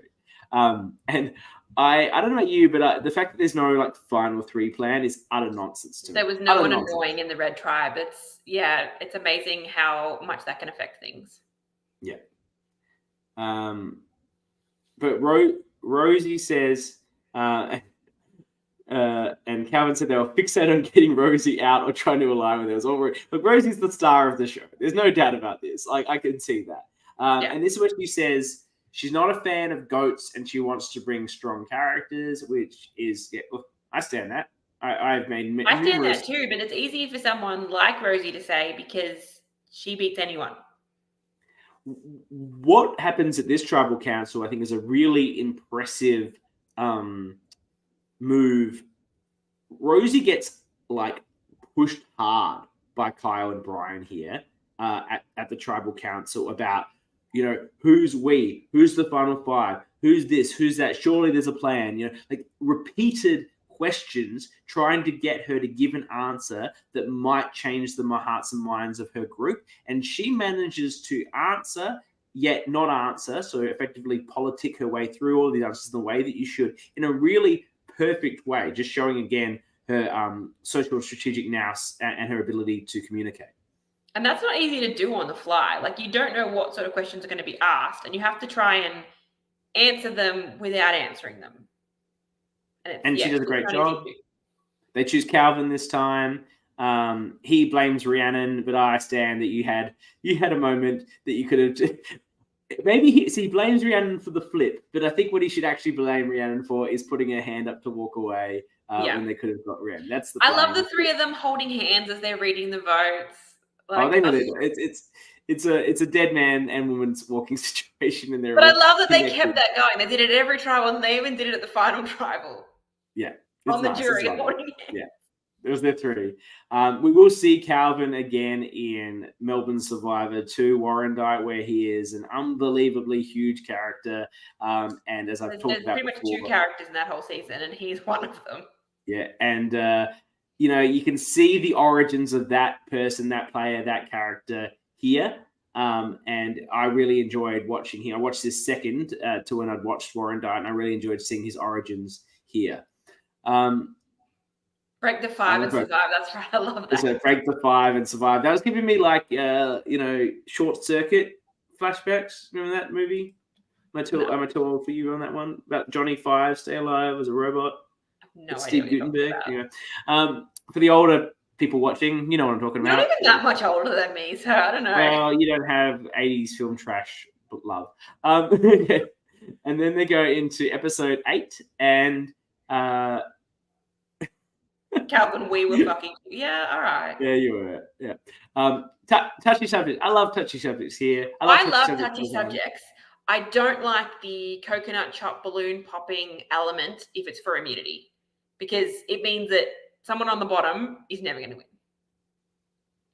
And I don't know about you, but the fact that there's no final three plan is utter nonsense to me. There was no one annoying in the Red Tribe. It's amazing how much that can affect things. Yeah. But Rosie says, and Calvin said they were fixated on getting Rosie out or trying to align with her. But Rosie's the star of the show. There's no doubt about this. Like, I can see that. And this is what she says. She's not a fan of goats and she wants to bring strong characters, which is, look, I stand that. I've made I stand that too, but it's easy for someone like Rosie to say because she beats anyone. What happens at this tribal council, I think, is a really impressive move. Rosie gets like pushed hard by Kyle and Brian here at the tribal council about, who's the final five, who's this, who's that, surely there's a plan, like repeated questions trying to get her to give an answer that might change the hearts and minds of her group. And she manages to answer, yet not answer. So effectively politic her way through all the answers in the way that you should, in a really perfect way, just showing again her social strategic nous and her ability to communicate. And that's not easy to do on the fly. Like, you don't know what sort of questions are going to be asked, and you have to try and answer them without answering them. And she does a great job. They choose Calvin this time. He blames Rhiannon, but I stand that you had a moment that you could have. Maybe he blames Rhiannon for the flip, but I think what he should actually blame Rhiannon for is putting her hand up to walk away when they could have got Rhiannon. That's the. I love the three of them holding hands as they're reading the votes. Like, they know it's a dead man and woman's walking situation in there. But I love that they kept that going. They did it every tribal, and they even did it at the final tribal. Yeah, on the jury holding hands. Yeah. It was their three. We will see Calvin again in Melbourne Survivor 2, Warrandyte, where he is an unbelievably huge character. And as I've talked about before, pretty much two characters in that whole season, and he's one of them. Yeah, and you can see the origins of that person, that player, that character here. And I really enjoyed watching him. I watched this second to when I'd watched Warrandyte, and I really enjoyed seeing his origins here. Break the 5 and survive. That's right. I love that. So break the 5 and survive. That was giving me like, Short Circuit flashbacks. Remember that movie? Am I too old for you on that one? About Johnny 5, stay alive as a robot. No, Steve Guttenberg. Yeah. For the older people watching, you know what I'm talking about. Not even that much older than me, so I don't know. Well, you don't have 80s film trash, but love. And then they go into episode 8 and. Calvin, we were fucking. Yeah, all right. Yeah, you were. Yeah. Touchy subjects. I love touchy subjects here. I love touchy subjects. I don't like the coconut chop balloon popping element if it's for immunity, because it means that someone on the bottom is never going to win.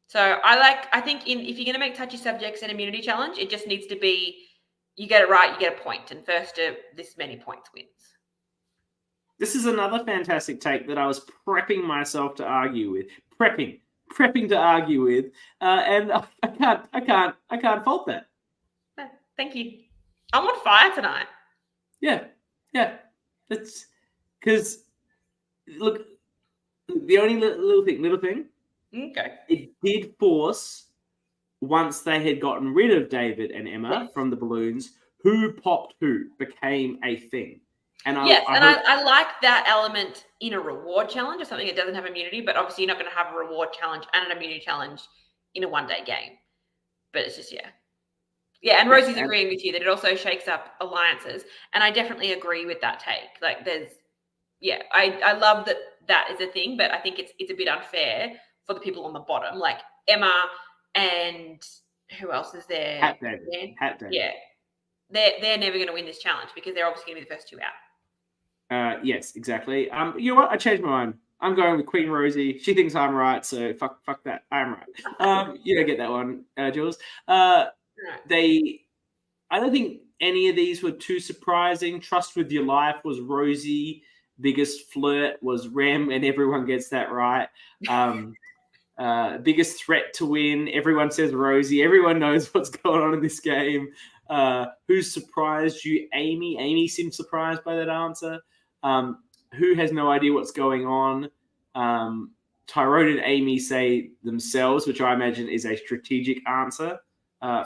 So I think if you're going to make touchy subjects an immunity challenge, it just needs to be, you get it right, you get a point, and first to this many points wins. This is another fantastic take that I was prepping myself to argue with. Prepping to argue with, and I can't fault that. Thank you. I'm on fire tonight. Yeah. It's because look, the only little thing. Okay. It did force, once they had gotten rid of David and Emma from the balloons, who popped who became a thing. And I like that element in a reward challenge or something that doesn't have immunity, but obviously you're not going to have a reward challenge and an immunity challenge in a one-day game. But it's just, Yeah, and Rosie's agreeing with you that it also shakes up alliances. And I definitely agree with that take. Like I love that is a thing, but I think it's a bit unfair for the people on the bottom, like Emma and who else is there? Hat David. Yeah. They're never going to win this challenge because they're obviously going to be the first two out. Yes, exactly. You know what? I changed my mind. I'm going with Queen Rosie. She thinks I'm right, so fuck that. I'm right. You don't get that one, Jules. I don't think any of these were too surprising. Trust with Your Life was Rosie. Biggest Flirt was Rem, and everyone gets that right. Biggest Threat to Win. Everyone says Rosie. Everyone knows what's going on in this game. Who surprised you? Amy. Amy seemed surprised by that answer. Who has no idea what's going on? Tyrone and Amy say themselves, which I imagine is a strategic answer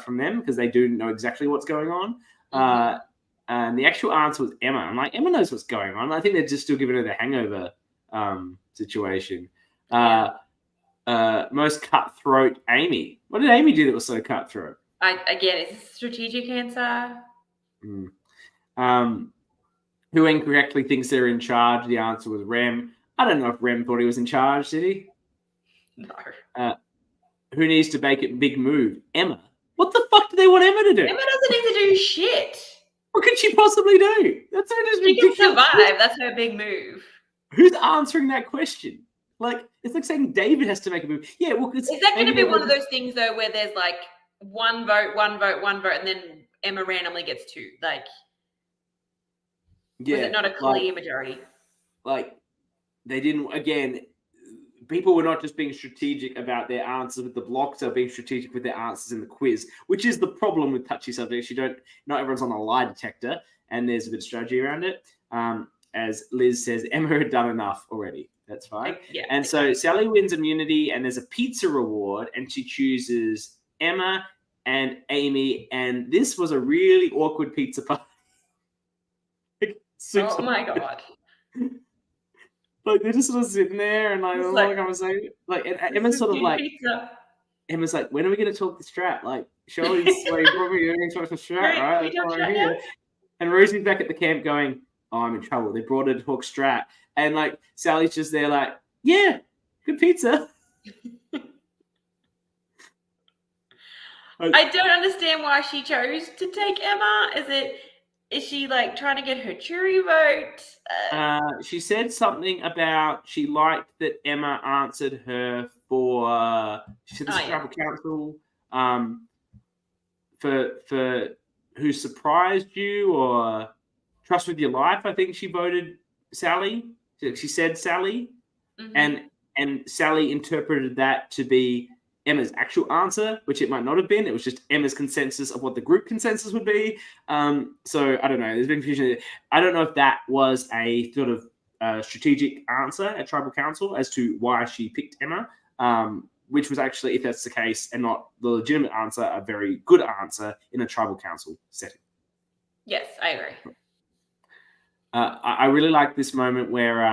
from them because they do know exactly what's going on. And the actual answer was Emma. I'm like, Emma knows what's going on. I think they're just still giving her the hangover situation. Most cutthroat, Amy. What did Amy do that was so cutthroat? Again, it's a strategic answer. Who incorrectly thinks they're in charge? The answer was Rem. I don't know if Rem thought he was in charge, did he? No. Who needs to make a big move? Emma. What the fuck do they want Emma to do? Emma doesn't need to do shit. What could she possibly do? That's so just ridiculous. She can survive. That's her big move. Who's answering that question? Like, it's like saying David has to make a move. Yeah, well, is that going to be one of those things though, where there's like one vote, and then Emma randomly gets two? Like, was it not a clear majority? Like, they didn't. Again, people were not just being strategic about their answers with the blocks; they're being strategic with their answers in the quiz, which is the problem with touchy subjects. Not everyone's on a lie detector, and there's a bit of strategy around it. As Liz says, Emma had done enough already. That's fine. Yeah, and so Sally wins immunity, and there's a pizza reward, and she chooses Emma and Amy, and this was a really awkward pizza party. Oh my god! Like they're just sort of sitting there, and like, like I was saying, like and Emma's sort of like, pizza. Emma's like, when are we going to talk the strat? Like, surely like, probably going to talk the strat, right? That's why I'm here. And Rosie's back at the camp going, oh, I'm in trouble. They brought her to talk strat. And like Sally's just there like, yeah, good pizza. I don't understand why she chose to take Emma. Is she like trying to get her jury vote? She said something about she liked that Emma answered her for she said this tribal council for who surprised you or trust with your life. I think she voted Sally. She said Sally, and Sally interpreted that to be Emma's actual answer, which it might not have been. It was just Emma's consensus of what the group consensus would be. So I don't know. There's been confusion. I don't know if that was a sort of strategic answer at Tribal Council as to why she picked Emma, which was actually, if that's the case, and not the legitimate answer, a very good answer in a Tribal Council setting. Yes, I agree. I really like this moment where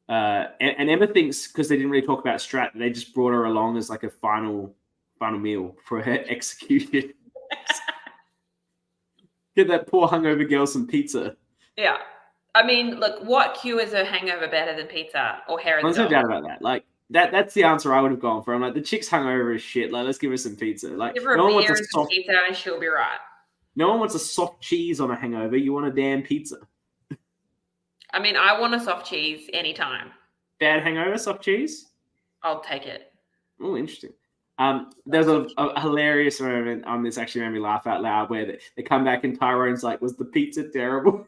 and Emma thinks, because they didn't really talk about strat, they just brought her along as like a final meal for her execution. Get that poor hungover girl some pizza. Yeah. I mean, look, what cures a hangover better than pizza or hair? There's no doubt about that. Like that's the answer I would have gone for. I'm like, the chick's hungover as shit. Like, let's give her some pizza. Like, give her a beer and some pizza and she'll be right. No one wants a soft cheese on a hangover. You want a damn pizza. I mean, I want a soft cheese anytime. Bad hangover, soft cheese? I'll take it. Oh, interesting. There's a hilarious moment on this, actually made me laugh out loud, where they come back and Tyrone's like, was the pizza terrible?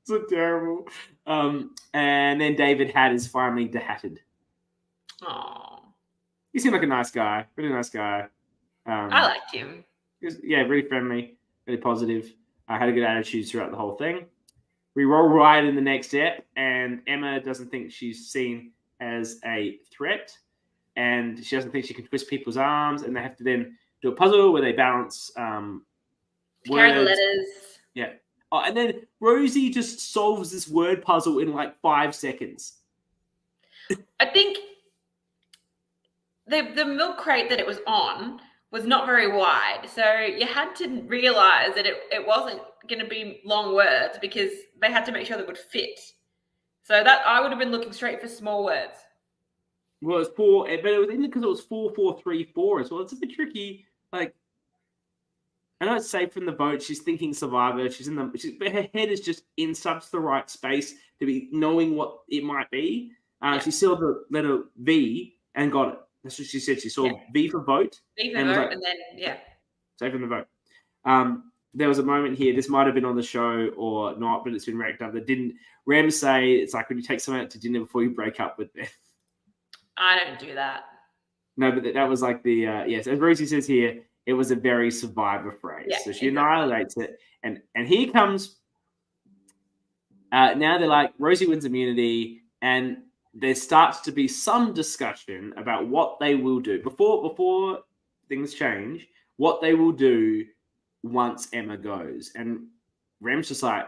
So terrible. And then David is finally dehatted. Aww. He seemed like a nice guy. Really nice guy. I liked him. He was, really friendly, really positive. Had a good attitude throughout the whole thing. We roll right in the next step, and Emma doesn't think she's seen as a threat, and she doesn't think she can twist people's arms, and they have to then do a puzzle where they balance carry the letters. Yeah. Oh, and then Rosie just solves this word puzzle in like 5 seconds. I think the milk crate that it was on was not very wide, so you had to realize that it wasn't going to be long words because they had to make sure they would fit. So that I would have been looking straight for small words. Well, it's 4, but it was in because it was 4, 4, 3, 4 as well. It's a bit tricky. Like, I know it's safe from the vote. She's thinking survivor. But her head is just in such the right space to be knowing what it might be. She saw the letter V and got it. That's what she said. She saw V for vote. V for vote, and then, safe from the vote. There was a moment here, this might have been on the show or not, but it's been racked up. That didn't Rem say it's like when you take someone out to dinner before you break up with them. I don't do that. No, but that was like the, yes, as Rosie says here, it was a very survivor phrase. Yeah, so she annihilates it. And here comes, now they're like, Rosie wins immunity, and there starts to be some discussion about what they will do. Before things change, what they will do once Emma goes. And Rem's just like,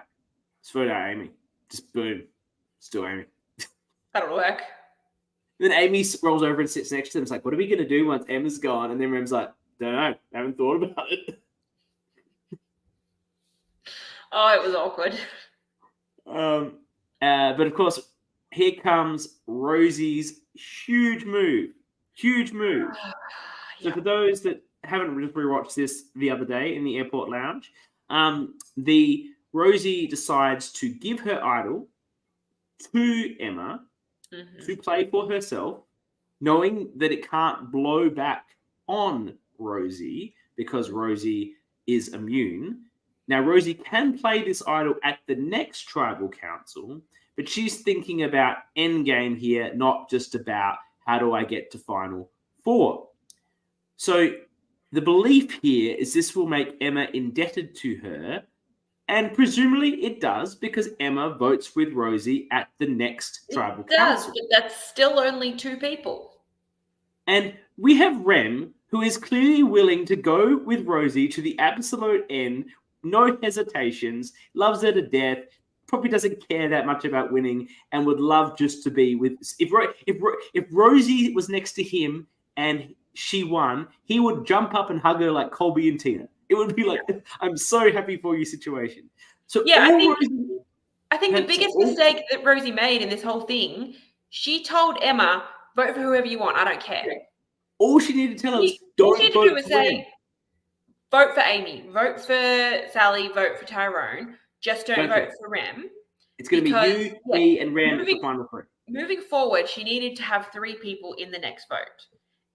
let's vote out Amy. Just boom. Still Amy. That'll work. Then Amy rolls over and sits next to them. It's like, what are we going to do once Emma's gone? And then Rem's like, don't know. Haven't thought about it. Oh, it was awkward. But of course, here comes Rosie's huge move. Huge move. So for those that haven't just rewatched this the other day in the airport lounge, the Rosie decides to give her idol to Emma to play for herself, knowing that it can't blow back on Rosie because Rosie is immune. Now, Rosie can play this idol at the next tribal council, but she's thinking about endgame here, not just about how do I get to final four. So the belief here is this will make Emma indebted to her, and presumably it does because Emma votes with Rosie at the next tribal council. It does, but that's still only 2 people. And we have Rem, who is clearly willing to go with Rosie to the absolute end, no hesitations, loves her to death, probably doesn't care that much about winning, and would love just to be with. If Rosie was next to him and she won, he would jump up and hug her like Colby and Tina. It would be like, I'm so happy for you situation. So yeah, I think the biggest mistake that Rosie made in this whole thing, she told Emma, vote for whoever you want. I don't care. All she needed to tell us, don't vote do was for say, Rem. Vote for Amy, vote for Sally, vote for Tyrone. Just don't vote for Rem. It's going to be you, me, and Rem at the final 3. Moving forward, she needed to have 3 people in the next vote.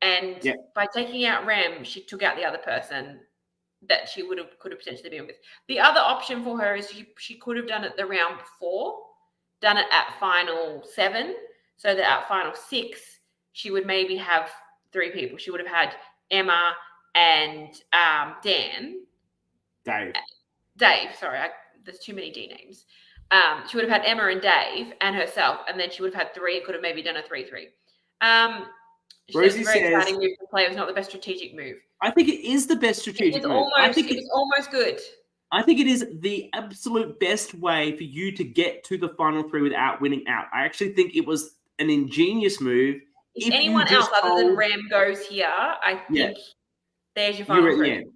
And by taking out Rem, she took out the other person that she could have potentially been with. The other option for her is she could have done it the round before, done it at final 7, so that at final 6, she would maybe have 3 people. She would have had Emma and Dave, sorry, there's too many D names. She would have had Emma and Dave and herself, and then she would have had 3 and could have maybe done a 3-3. Rosie says, exciting move to play. It was not the best strategic move. I think it is the best strategic move. It was almost good. I think it is the absolute best way for you to get to the final 3 without winning out. I actually think it was an ingenious move. If anyone else other than Rem goes here, I think there's your final 3.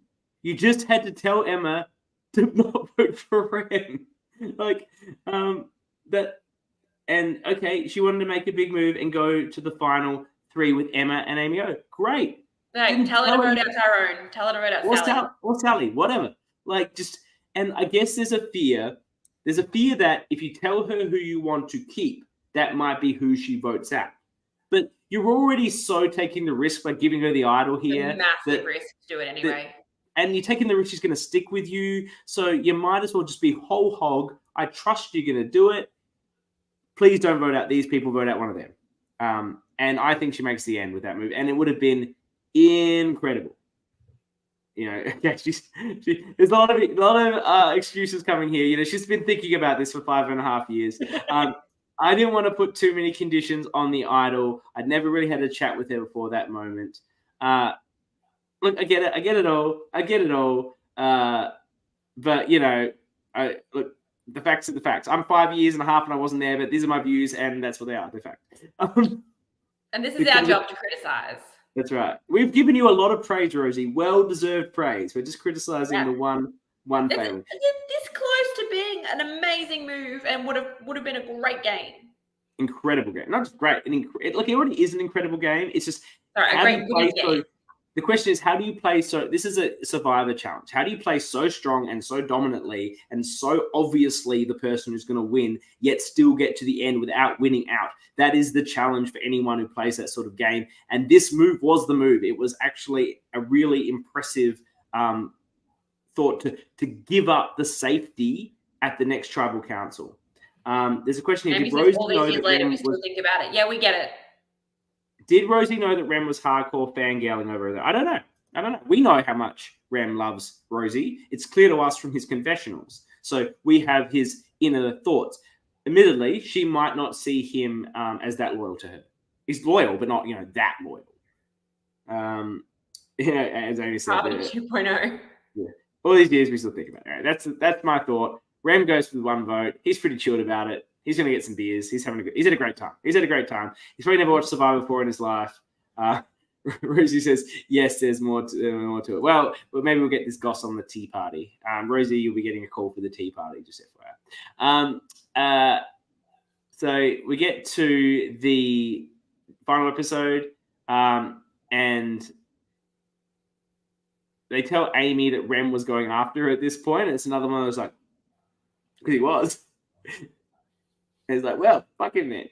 You just had to tell Emma to not vote for Rem. She wanted to make a big move and go to the final 3 with Emma and Amy O. Great. No, tell her to vote out Tyrone. Tell her to vote out Sally. Or Sally, whatever. And I guess there's a fear. There's a fear that if you tell her who you want to keep, that might be who she votes out. But you're already so taking the risk by giving her the idol here. It's a massive risk to do it anyway. And you're taking the risk she's going to stick with you. So you might as well just be whole hog. I trust you're going to do it. Please don't vote out these people. Vote out one of them. And I think she makes the end with that move. And it would have been incredible. There's a lot of excuses coming here. She's been thinking about this for 5.5 years. I didn't want to put too many conditions on the idol. I'd never really had a chat with her before that moment. Look, I get it. I get it all. But look, the facts are the facts. I'm 5.5 years and I wasn't there, but these are my views, and that's what they are. They're fact. And this is our job to criticize. That's right. We've given you a lot of praise, Rosie. Well-deserved praise. We're just criticizing the one failure. This close to being an amazing move and would have been a great game. Incredible game. Not just great. It already is an incredible game. It's just a great game. The question is, how do you play this is a survivor challenge. How do you play so strong and so dominantly and so obviously the person who's going to win, yet still get to the end without winning out? That is the challenge for anyone who plays that sort of game. And this move was the move. It was actually a really impressive thought to give up the safety at the next tribal council. There's a question here. Did Rosie know that Rem was... think about it. Yeah, we get it. Did Rosie know that Rem was hardcore fangirling over her? I don't know. We know how much Rem loves Rosie. It's clear to us from his confessionals. So we have his inner thoughts. Admittedly, she might not see him as that loyal to her. He's loyal, but not, that loyal. as Amy said, Carbon 2.0. yeah, all these years we still think about it. All right, that's my thought. Rem goes for the 1 vote. He's pretty chilled about it. He's going to get some beers. He's had a great time. He's probably never watched Survivor before in his life. Rosie says, yes, there's more to it. Well, maybe we'll get this goss on the tea party. Rosie, you'll be getting a call for the tea party, just FYI. So we get to the final episode, and they tell Amy that Rem was going after her at this point. It's another one that was like, because he was. And it's like, well, fuck him then,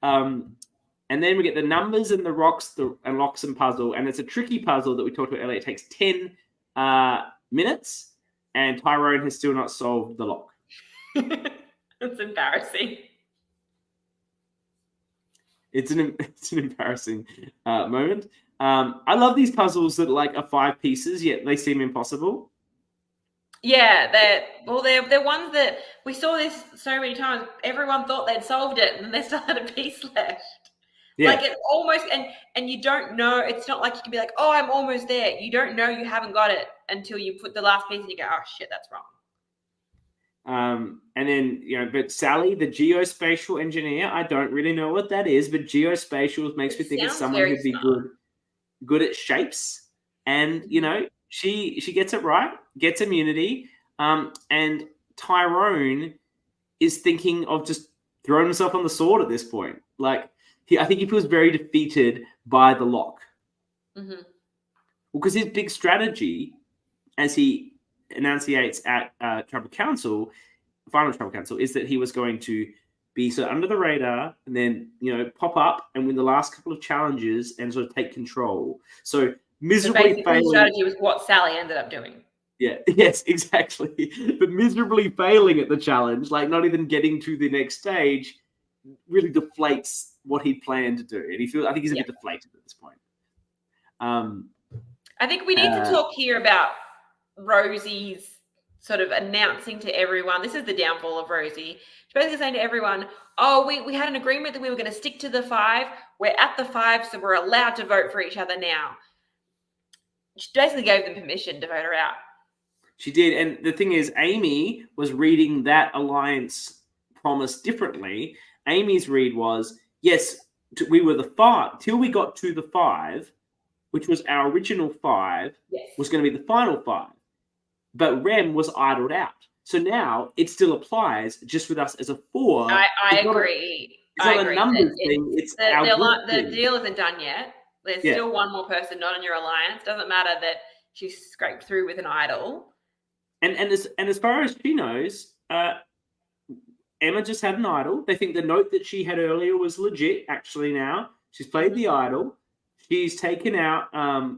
And then we get the numbers and the rocks and locks and puzzle. And it's a tricky puzzle that we talked about earlier. It takes 10 minutes, and Tyrone has still not solved the lock. That's embarrassing. It's an embarrassing moment. I love these puzzles that are 5 pieces, yet they seem impossible. Yeah, they're ones that we saw this so many times. Everyone thought they'd solved it, and they still had a piece left. Yeah. It's almost, and you don't know. It's not like you can be like, oh, I'm almost there. You don't know you haven't got it until you put the last piece and you go, oh shit, that's wrong. And then but Sally, the geospatial engineer, I don't really know what that is, but geospatial makes me think of someone who'd be good at shapes, and she gets it right, gets immunity, and Tyrone is thinking of just throwing himself on the sword at this point. I think he feels very defeated by the lock. Mm-hmm. Well, because his big strategy, as he enunciates at final Tribal Council, is that he was going to be sort of under the radar and then, pop up and win the last couple of challenges and sort of take control. So miserably failing. Strategy was what Sally ended up doing. Yeah, yes, exactly. But miserably failing at the challenge, not even getting to the next stage, really deflates what he planned to do. And I think he's a bit deflated at this point. I think we need to talk here about Rosie's sort of announcing to everyone. This is the downfall of Rosie. She's basically saying to everyone, oh, we had an agreement that we were going to stick to the 5. We're at the 5, so we're allowed to vote for each other now. She basically gave them permission to vote her out. She did. And the thing is, Amy was reading that alliance promise differently. Amy's read was, yes, we were the 5 till we got to the 5, which was our original 5, was going to be the final 5. But Rem was idled out. So now it still applies, just with us as a 4. I agree. It's not a numbers thing. It's the deal isn't done yet. There's still one more person not in your alliance. Doesn't matter that she scraped through with an idol. And as far as she knows, Emma just had an idol. They think the note that she had earlier was legit. Actually, now she's played the idol. She's taken out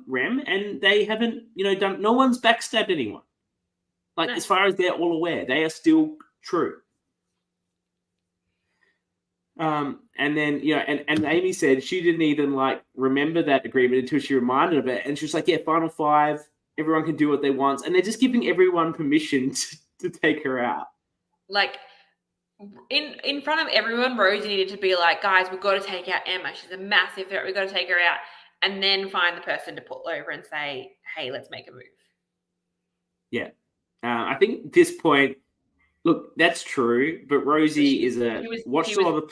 Rem, and they haven't, done. No one's backstabbed anyone. As far as they're all aware, they are still true. And then and Amy said she didn't even remember that agreement until she reminded of it, and she was like, "Yeah, final 5. Everyone can do what they want," and they're just giving everyone permission to take her out. In front of everyone, Rosie needed to be like, guys, we've got to take out Emma. She's a massive threat. We've got to take her out. And then find the person to pull over and say, hey, let's make a move. Yeah. I think at this point, look, that's true. But Rosie watched a lot of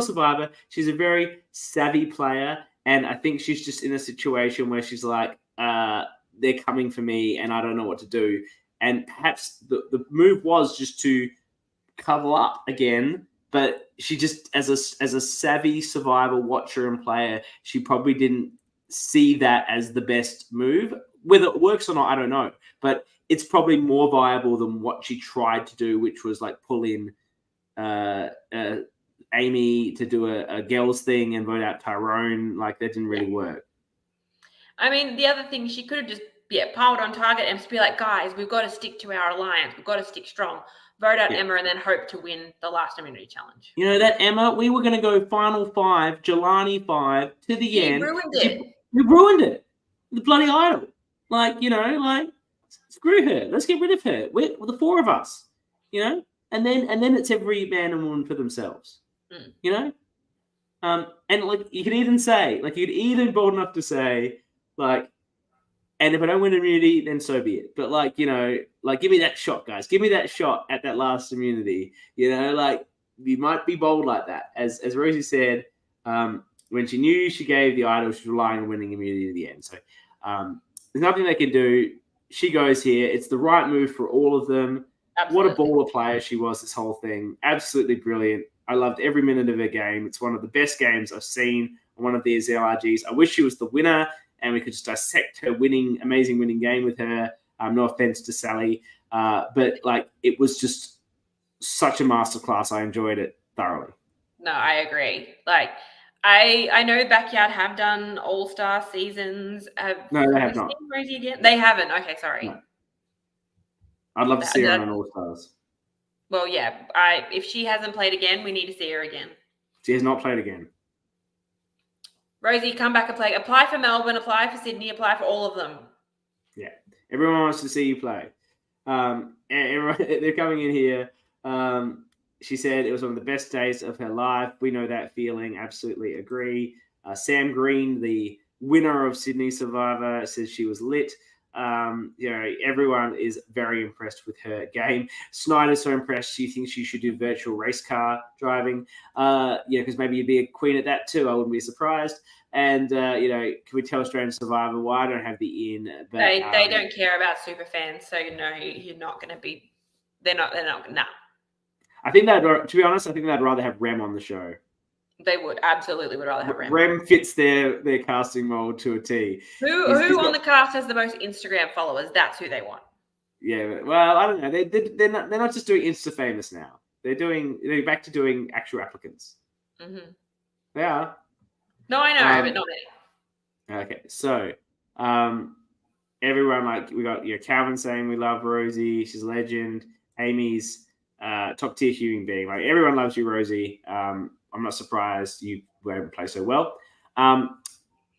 Survivor. She's a very savvy player. And I think she's just in a situation where she's like, they're coming for me and I don't know what to do. And perhaps the move was just to cover up again, but she just, as a savvy Survivor watcher and player, she probably didn't see that as the best move. Whether it works or not, I don't know, but it's probably more viable than what she tried to do, which was pull in Amy to do a girls thing and vote out Tyrone. That didn't really work. I mean, the other thing, she could have just piled on target and just be like, guys, we've got to stick to our alliance. We've got to stick strong. Vote out Emma and then hope to win the last immunity challenge. That Emma, we were going to go final 5, Jelani 5 to the end. We ruined it. The bloody idol. Screw her. Let's get rid of her. We're the 4 of us, and then it's every man and woman for themselves, And you could even say, you'd even bold enough to say, Like, and if I don't win immunity, then so be it. But like, give me that shot, guys. Give me that shot at that last immunity. Like you might be bold like that. As Rosie said, when she knew she gave the idol, she was relying on winning immunity to the end. So there's nothing they can do. She goes here. It's the right move for all of them. Absolutely. What a baller player she was this whole thing. Absolutely brilliant. I loved every minute of her game. It's one of the best games I've seen on one of these LRGs. I wish she was the winner and we could just dissect her amazing winning game with her. No offense to Sally. But like it was just such a masterclass. I enjoyed it thoroughly. No, I agree. Like I know Backyard have done all-star seasons. No, they have not. Seen Rosie again? They haven't. Okay, sorry. No. I'd love to see her on All-Stars. Well, yeah. If she hasn't played again, we need to see her again. She has not played again. Rosie, come back and play. Apply for Melbourne, apply for Sydney, apply for all of them. Yeah. Everyone wants to see you play. They're coming in here. She said it was one of the best days of her life. We know that feeling. Absolutely agree. Sam Green, the winner of Sydney Survivor, says she was lit. Everyone is very impressed with her game. Snyder's so impressed. She thinks she should do virtual race car driving. Because maybe you'd be a queen at that too. I wouldn't be surprised. And can we tell Australian Survivor why I don't have the in? But, they don't care about super fans, so you're not going to be. They're not. Nah. I think to be honest, I think they'd rather have Rem on the show. They would absolutely rather have Rem. Rem fits their casting mold to a T. Who on the cast has the most Instagram followers? That's who they want. Yeah, well, I don't know. They're not just doing Insta famous now. They're back to doing actual applicants. Mm-hmm. They are. No, I know, but not many. Okay, so everyone we got Calvin saying we love Rosie. She's a legend. Amy's top tier human being. Like everyone loves you, Rosie. I'm not surprised you were able to play so well.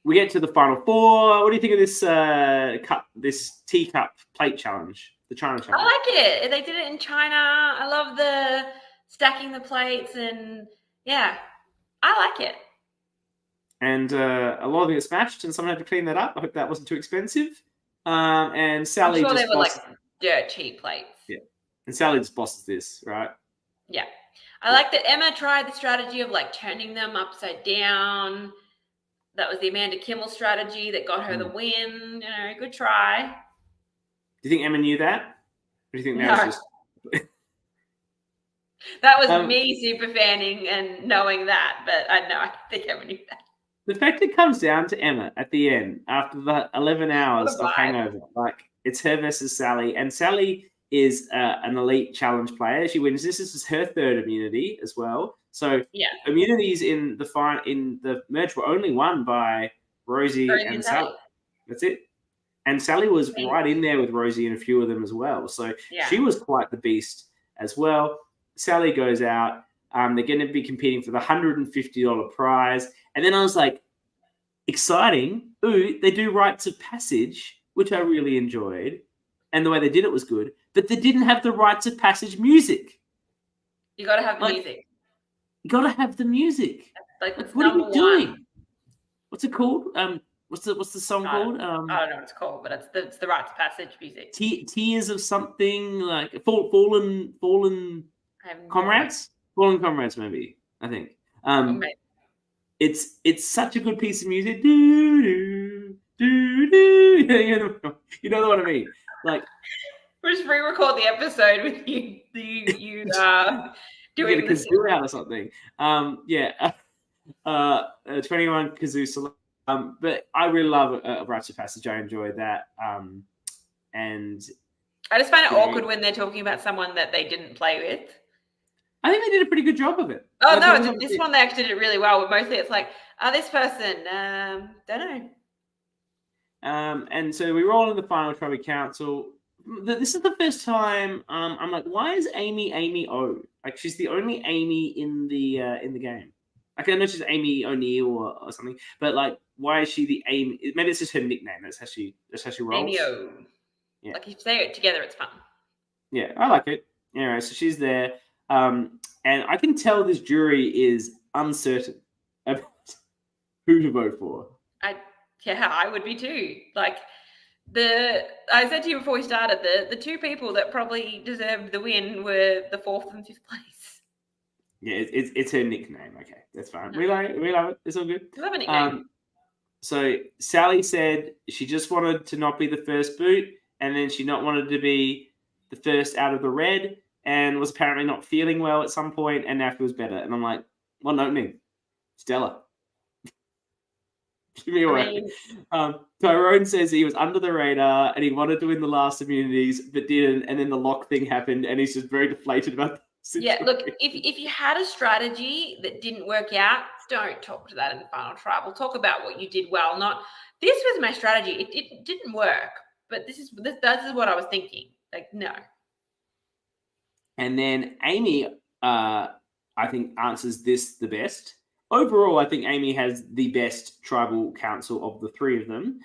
We get to the final four. What do you think of this teacup plate challenge, the China challenge? I like it. They did it in China. I love the stacking the plates and yeah, I like it. And a lot of it smashed and someone had to clean that up. I hope that wasn't too expensive. And Sally I'm sure they were like dirt cheap plates. Yeah. And Sally just bosses this, right? Yeah. I like that Emma tried the strategy of like turning them upside down. That was the Amanda Kimmel strategy that got her the win. Good try. Do you think Emma knew that? Or do you think that was just... That was me super fanning and knowing that, but I think Emma knew that. The fact it comes down to Emma at the end after the 11 hours of hangover, like it's her versus Sally, and Sally is an elite challenge player. She wins. This is her third immunity as well. So immunities in the merge were only won by Rosie and Sally. That's it. And Sally was right in there with Rosie in a few of them as well. So she was quite the beast as well. Sally goes out. They're going to be competing for the $150 prize. And then I was like, exciting. Ooh, they do rites of passage, which I really enjoyed. And the way they did it was good. But they didn't have the rites of passage music. You got to have the music. You got to have the music. What are you doing? What's it called? What's the song called? I don't know what it's called, but it's the rites of passage music. Tears of something like fallen comrades. Fallen Comrades, maybe, I think. It's such a good piece of music. Do, do, do, do. You know what I mean? Like, we'll just re-record the episode with you doing get a kazoo out or something. 21 kazoo. But I really love a Rites of Passage. I enjoyed that. And I just find it awkward when they're talking about someone that they didn't play with. I think they did a pretty good job of it. Oh, no, this one they actually did it really well. But mostly it's like, this person, don't know. And so we roll in the final trophy council. This is the first time I'm like, why is Amy O? Like, she's the only Amy in the game. Like, I know she's Amy O'Neill or something, but like, why is she the Amy? Maybe it's just her nickname. That's how she rolls. Amy O. Yeah. Like, if you say it together, it's fun. Yeah, I like it. Anyway, so she's there. And I can tell this jury is uncertain about who to vote for. Yeah, I would be too. Like I said to you before we started, the two people that probably deserved the win were the 4th and 5th place. Yeah, it's her nickname. Okay, that's fine. No. We love it. It's all good. You have a nickname. So Sally said she just wanted to not be the first boot, and then she not wanted to be the first out of the red, and was apparently not feeling well at some point, and now feels better. And I'm like, what an opening, Stella. Give me away. Tyrone says he was under the radar and he wanted to win the last immunities, but didn't. And then the lock thing happened, and he's just very deflated about the situation. Yeah, look, if you had a strategy that didn't work out, don't talk to that in the final tribal. Talk about what you did well. Not this was my strategy. It didn't work, but this is what I was thinking. Like, no. And then Amy, I think, answers this the best. Overall, I think Amy has the best tribal council of the three of them.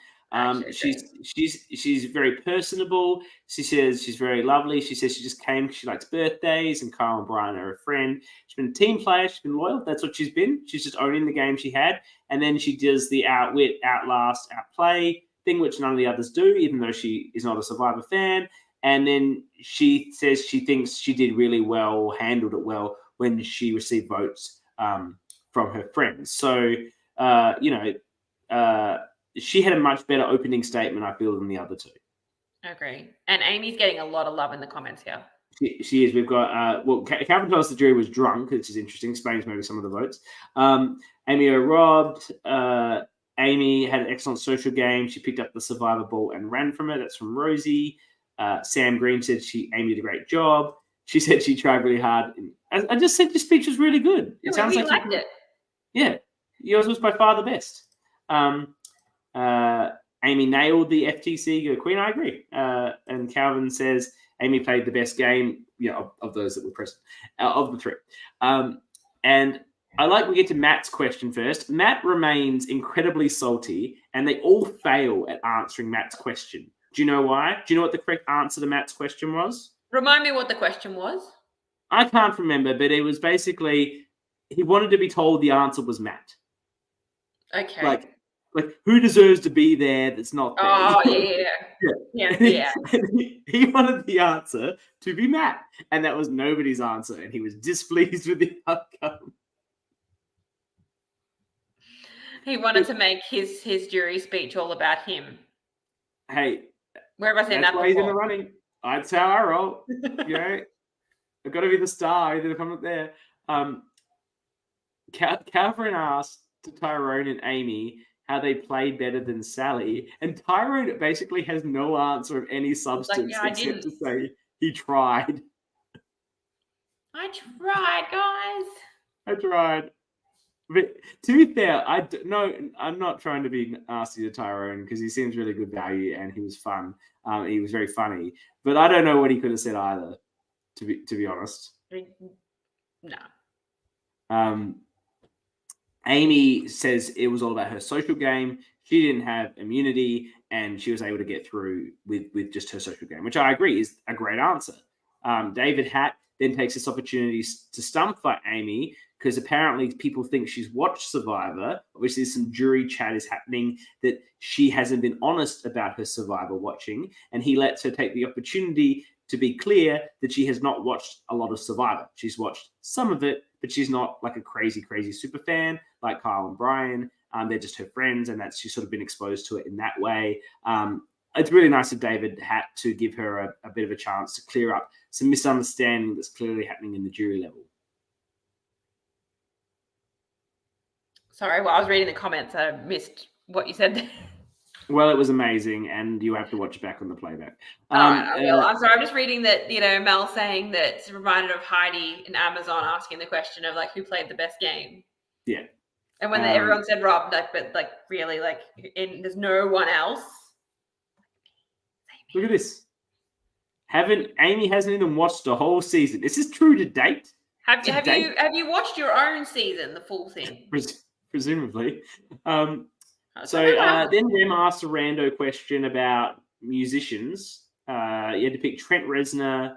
She's very personable. She says she's very lovely. She says she just came because she likes birthdays, and Kyle and Brian are a friend. She's been a team player. She's been loyal. That's what she's been. She's just owning the game she had. And then she does the outwit, outlast, outplay thing, which none of the others do, even though she is not a Survivor fan. And then she says she thinks she did really well, handled it well when she received votes from her friends. So, she had a much better opening statement, I feel, than the other two. I agree. And Amy's getting a lot of love in the comments here. She is. We've got, Calvin tells us the jury was drunk, which is interesting. Explains maybe some of the votes. Amy robbed. Amy had an excellent social game. She picked up the Survivor ball and ran from it. That's from Rosie. Sam Green said Amy did a great job. She said she tried really hard. I just said your speech was really good. It sounds like liked it. Yeah, yours was by far the best. Amy nailed the FTC Go Queen. I agree. And Calvin says Amy played the best game. Of those that were present, of the three. And I like we get to Matt's question first. Matt remains incredibly salty, and they all fail at answering Matt's question. Do you know why? Do you know what the correct answer to Matt's question was? Remind me what the question was. I can't remember, but it was basically he wanted to be told the answer was Matt. Okay. Like who deserves to be there that's not there? Oh, yeah. He wanted the answer to be Matt, and that was nobody's answer, and he was displeased with the outcome. He wanted to make his jury speech all about him. Hey, where have I seen that before? He's in the running. That's how I roll. I've got to be the star, even if I'm not there. Catherine asked to Tyrone and Amy how they played better than Sally, and Tyrone basically has no answer of any substance except to say he tried. I tried, guys. I tried. But to be fair, I'm not trying to be nasty to Tyrone because he seems really good value and he was fun. He was very funny, but I don't know what he could have said either. To be honest, no. Amy says it was all about her social game. She didn't have immunity, and she was able to get through with just her social game, which I agree is a great answer. David Hatt then takes this opportunity to stump fight Amy because apparently people think she's watched Survivor. Obviously, some jury chat is happening that she hasn't been honest about her Survivor watching, and he lets her take the opportunity to be clear that she has not watched a lot of Survivor. She's watched some of it, but she's not like a crazy, crazy super fan like Kyle and Brian. They're just her friends, and she's sort of been exposed to it in that way. It's really nice of David Hatt to give her a bit of a chance to clear up some misunderstanding that's clearly happening in the jury level. Sorry, I was reading the comments. I missed what you said there. Well, it was amazing, and you have to watch it back on the playback. I'm sorry. I'm just reading that, Mel saying that it's reminded of Heidi in Amazon asking the question of, who played the best game. Yeah. And when everyone said Rob, but really, there's no one else. Look at this. Amy hasn't even watched the whole season. Is this true to date? Have you watched your own season, the full thing? Presumably. Then Rem asked a rando question about musicians. You had to pick Trent Reznor,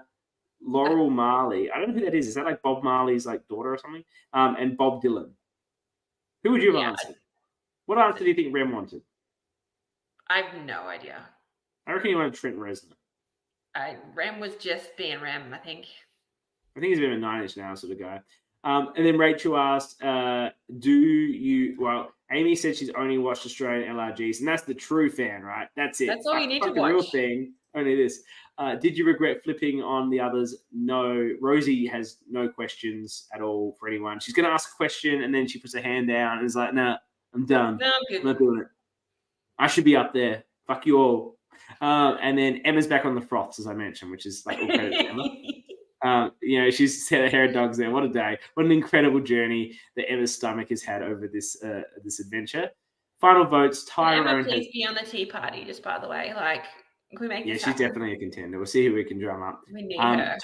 Laurel Marley. I don't know who that is. Is that like Bob Marley's daughter or something? And Bob Dylan. Who would you have answered? What answer do you think Rem wanted? I have no idea. I reckon he went Trent Reznor. Rem was just being Rem, I think. I think he's a bit of a 9-inch now sort of guy. And then Rachel asked, Amy said she's only watched Australian LRGs, and that's the true fan, right? That's it. That's all you need to the real watch. thing, only this. Did you regret flipping on the others? No. Rosie has no questions at all for anyone. She's going to ask a question, and then she puts her hand down and is like, nah, I'm done. No, I'm good. I'm not doing it. I should be up there. Fuck you all. And then Emma's back on the froths, as I mentioned, which is like all credit to Emma. She's had a hair of dogs there. What a day. What an incredible journey that Emma's stomach has had over this adventure. Final votes, Tyrone. Emma, please be on the tea party, just by the way. Like, can we make this she's happen? definitely a contender. We'll see who we can drum up. We need her.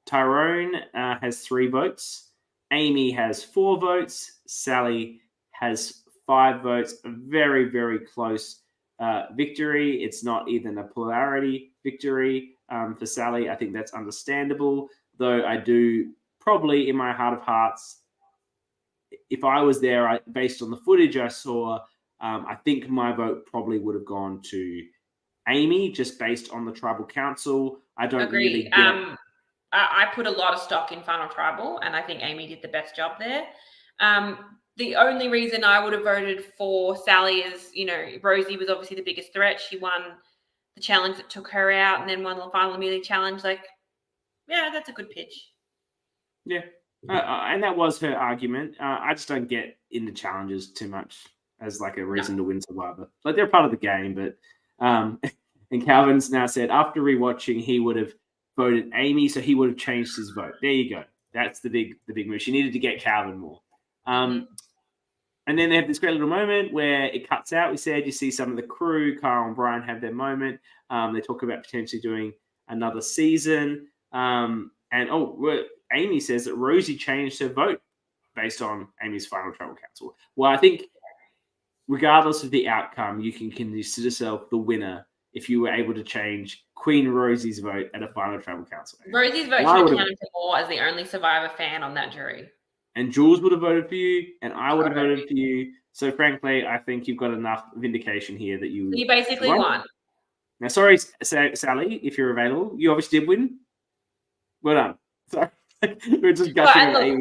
Tyrone has 3 votes. Amy has 4 votes. Sally has 5 votes. A very, very close victory. It's not even a polarity victory for Sally. I think that's understandable, though I do probably in my heart of hearts, if I was there, based on the footage I saw, I think my vote probably would have gone to Amy, just based on the tribal council. I don't really get... I put a lot of stock in Final Tribal, and I think Amy did the best job there. The only reason I would have voted for Sally is, Rosie was obviously the biggest threat. She won the challenge that took her out and then won the final immunity challenge. Like, yeah, that's a good pitch. Yeah. And that was her argument. I just don't get into challenges too much as like a reason to win Survivor. Like, they're part of the game, but and Calvin's now said after rewatching he would have voted Amy, so he would have changed his vote. There you go. That's the big move. She needed to get Calvin more. And then they have this great little moment where it cuts out. We said you see some of the crew, Kyle and Brian, have their moment. They talk about potentially doing another season. Amy says that Rosie changed her vote based on Amy's final tribal council. Well, I think regardless of the outcome, you can consider yourself the winner if you were able to change Queen Rosie's vote at a final tribal council. Rosie's vote should have counted for more as the only Survivor fan on that jury. And Jules would have voted for you, and I would have voted for you. So, frankly, I think you've got enough vindication here that you basically won. Now, sorry, Sally, if you're available. You obviously did win. Well done. Sorry. We're just gushing on Amy.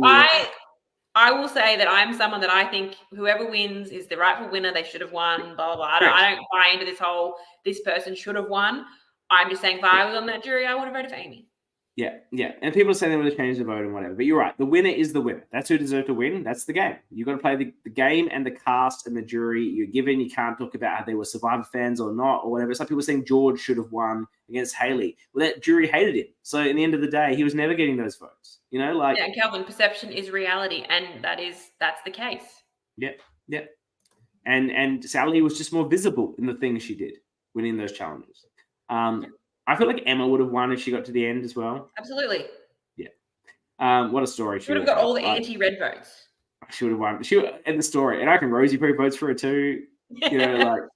I will say that I'm someone that I think whoever wins is the rightful winner. They should have won, blah, blah, blah. I don't buy into this whole, this person should have won. I'm just saying if I was on that jury, I would have voted for Amy. Yeah. And people say they would have changed the vote and whatever. But you're right. The winner is the winner. That's who deserves to win. That's the game. You've got to play the game and the cast and the jury you're given. You can't talk about how they were Survivor fans or not or whatever. Some people saying George should have won against Haley. Well, that jury hated him. So in the end of the day, he was never getting those votes. Yeah, Calvin, perception is reality. And that's the case. Yeah. And Sally was just more visible in the things she did, winning those challenges. I feel like Emma would have won if she got to the end as well. Absolutely. Yeah. What a story. She would have got all the anti-red votes. She would have won. She would, and the story. And I reckon Rosie probably votes for her too. Yeah.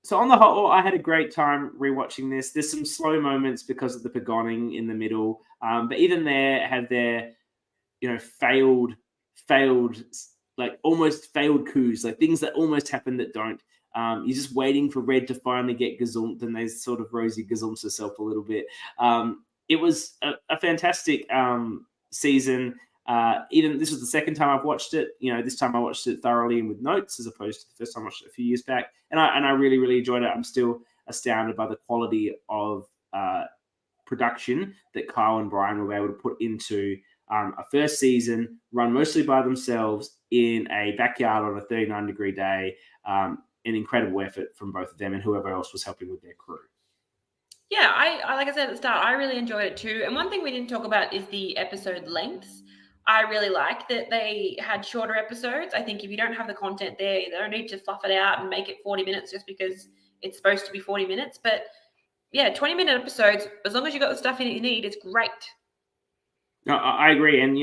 So on the whole, I had a great time rewatching this. There's some slow moments because of the Pagonging in the middle. But even there have their, failed, like almost failed coups, like things that almost happen that don't. You're just waiting for Red to finally get gazumped, and they sort of Rosie gazumps herself a little bit. It was a fantastic season. Even this was the second time I've watched it. This time I watched it thoroughly and with notes, as opposed to the first time I watched it a few years back. And I really, really enjoyed it. I'm still astounded by the quality of production that Kyle and Brian were able to put into a first season, run mostly by themselves in a backyard on a 39-degree day. An incredible effort from both of them and whoever else was helping with their crew. Yeah, I like I said at the start, I really enjoyed it too. And one thing we didn't talk about is the episode lengths. I really like that they had shorter episodes. I think if you don't have the content there, you don't need to fluff it out and make it 40 minutes just because it's supposed to be 40 minutes. But yeah, 20-minute episodes, as long as you got the stuff in it you need, it's great. No, I agree. And,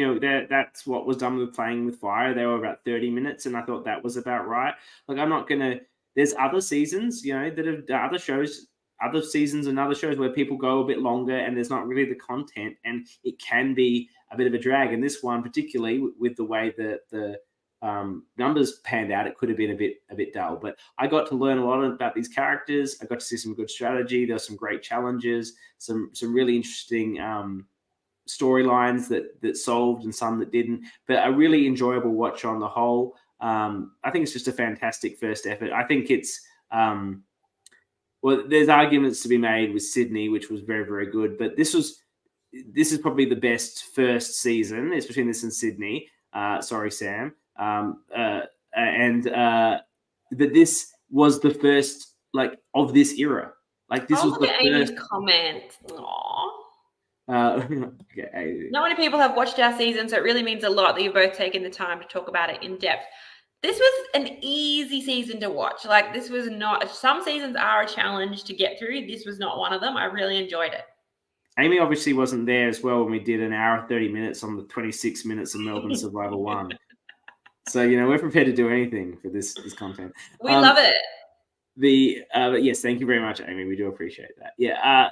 that's what was done with Playing with Fire. They were about 30 minutes, and I thought that was about right. Like, I'm not going to – there's other seasons, that have other seasons and other shows where people go a bit longer and there's not really the content, and it can be a bit of a drag. And this one, particularly with the way that the numbers panned out, it could have been a bit dull. But I got to learn a lot about these characters. I got to see some good strategy. There were some great challenges, some really interesting storylines that solved and some that didn't. But a really enjoyable watch on the whole. I think it's just a fantastic first effort. I think it's well, there's arguments to be made with Sydney, which was very, very good. But this is probably the best first season. It's between this and Sydney. Sorry, Sam. But this was the first of this era. This was the first. Amy's comment. Aww. Okay. Not many people have watched our season, so it really means a lot that you've both taken the time to talk about it in depth. This was an easy season to watch. This was not. Some seasons are a challenge to get through. This was not one of them. I really enjoyed it. Amy obviously wasn't there as well when we did an hour 30 minutes on the 26 minutes of Melbourne Survival 1. So, we're prepared to do anything for this content. We love it. But yes, thank you very much, Amy. We do appreciate that. Yeah.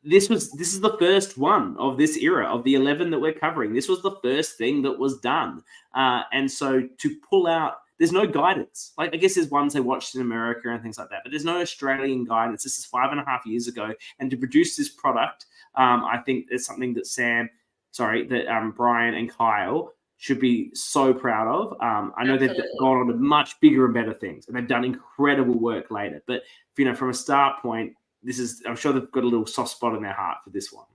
This is the first one of this era of the 11 that we're covering. This was the first thing that was done. And so to pull out, there's no guidance. I guess there's ones they watched in America and things like that, but there's no Australian guidance. This is 5.5 years ago. And to produce this product, I think it's something that Brian and Kyle should be so proud of. I know they've gone on to much bigger and better things, and they've done incredible work later. But, from a start point, I'm sure they've got a little soft spot in their heart for this one.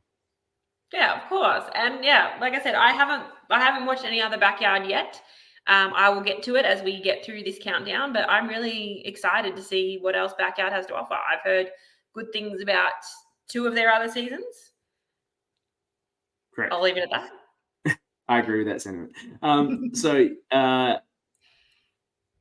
Yeah, of course. And yeah, like I said, I haven't watched any other Backyard yet. I will get to it as we get through this countdown, but I'm really excited to see what else Backyard has to offer. I've heard good things about 2 of their other seasons. Correct. I'll leave it at that. I agree with that sentiment.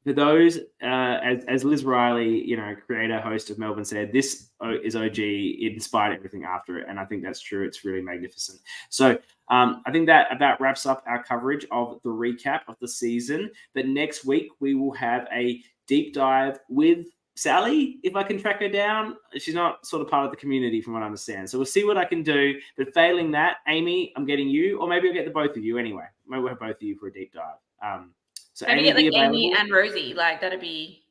For those, as Liz Riley, creator, host of Melbourne, said, this is OG. It inspired everything after it, and I think that's true. It's really magnificent. So I think that about wraps up our coverage of the recap of the season. But next week, we will have a deep dive with Sally, if I can track her down. She's not sort of part of the community from what I understand. So we'll see what I can do. But failing that, Amy, I'm getting you, or maybe I'll get the both of you anyway. Maybe we'll have both of you for a deep dive. So maybe get Amy and Rosie. That'd be.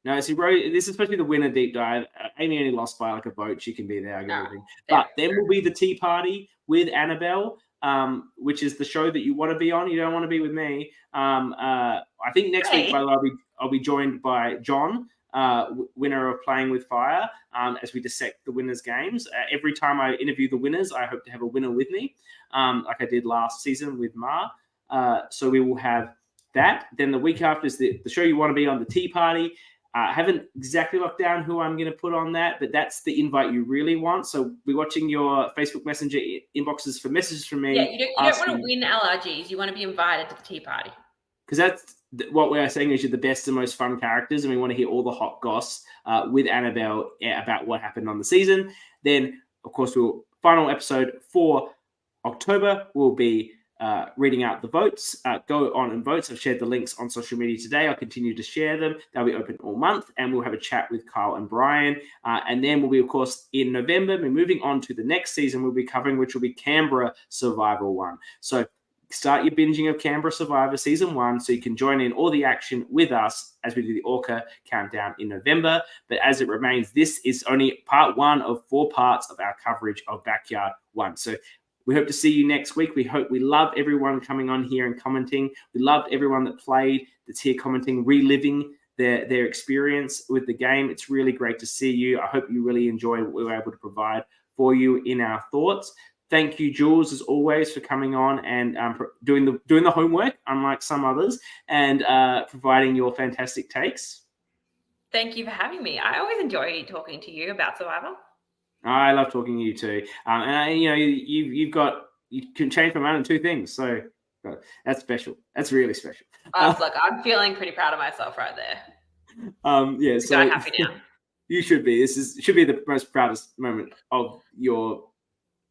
No, see, this is supposed to be the winner deep dive. Amy only lost by a vote. She can be there. But then will be the tea party with Annabelle, which is the show that you want to be on. You don't want to be with me. I think next week, by the way, I'll be joined by John, winner of Playing with Fire, as we dissect the winners' games. Every time I interview the winners, I hope to have a winner with me, like I did last season with Ma. So we will have that. Then the week after is the show you want to be on, the tea party. I haven't exactly locked down who I'm going to put on that, but that's the invite you really want. So be watching your Facebook Messenger inboxes for messages from me. Yeah, you don't want to win LRGs. You want to be invited to the tea party. Because that's what we're saying is you're the best and most fun characters, and we want to hear all the hot goss with Annabelle about what happened on the season. Then, of course, final episode for October will be reading out the votes. Go on and vote. I've shared the links on social media today. I'll continue to share them. They'll be open all month, and we'll have a chat with Kyle and Brian. And then we'll be, of course, in November, we're moving on to the next season we'll be covering, which will be Canberra Survival 1. So start your binging of Canberra Survivor Season 1 so you can join in all the action with us as we do the ORCA countdown in November. But as it remains, this is only part 1 of 4 parts of our coverage of Backyard 1. So we hope to see you next week. We love everyone coming on here and commenting. We loved everyone that played, that's here commenting, reliving their experience with the game. It's really great to see you. I hope you really enjoy what we were able to provide for you in our thoughts. Thank you, Jules, as always, for coming on and doing the homework, unlike some others, and providing your fantastic takes. Thank you for having me. I always enjoy talking to you about Survivor. I love talking to you too. And you can change my mind on 2 things. So that's special. That's really special. Look, I'm feeling pretty proud of myself right there. Yeah. So happy now. You should be. Should be the most proudest moment of your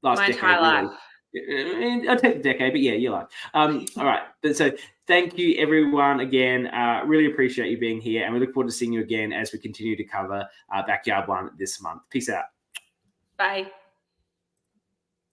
last decade. My entire life. I'll take the decade, but yeah, your life. All right. So thank you, everyone, again. Really appreciate you being here, and we look forward to seeing you again as we continue to cover Backyard 1 this month. Peace out. Bye.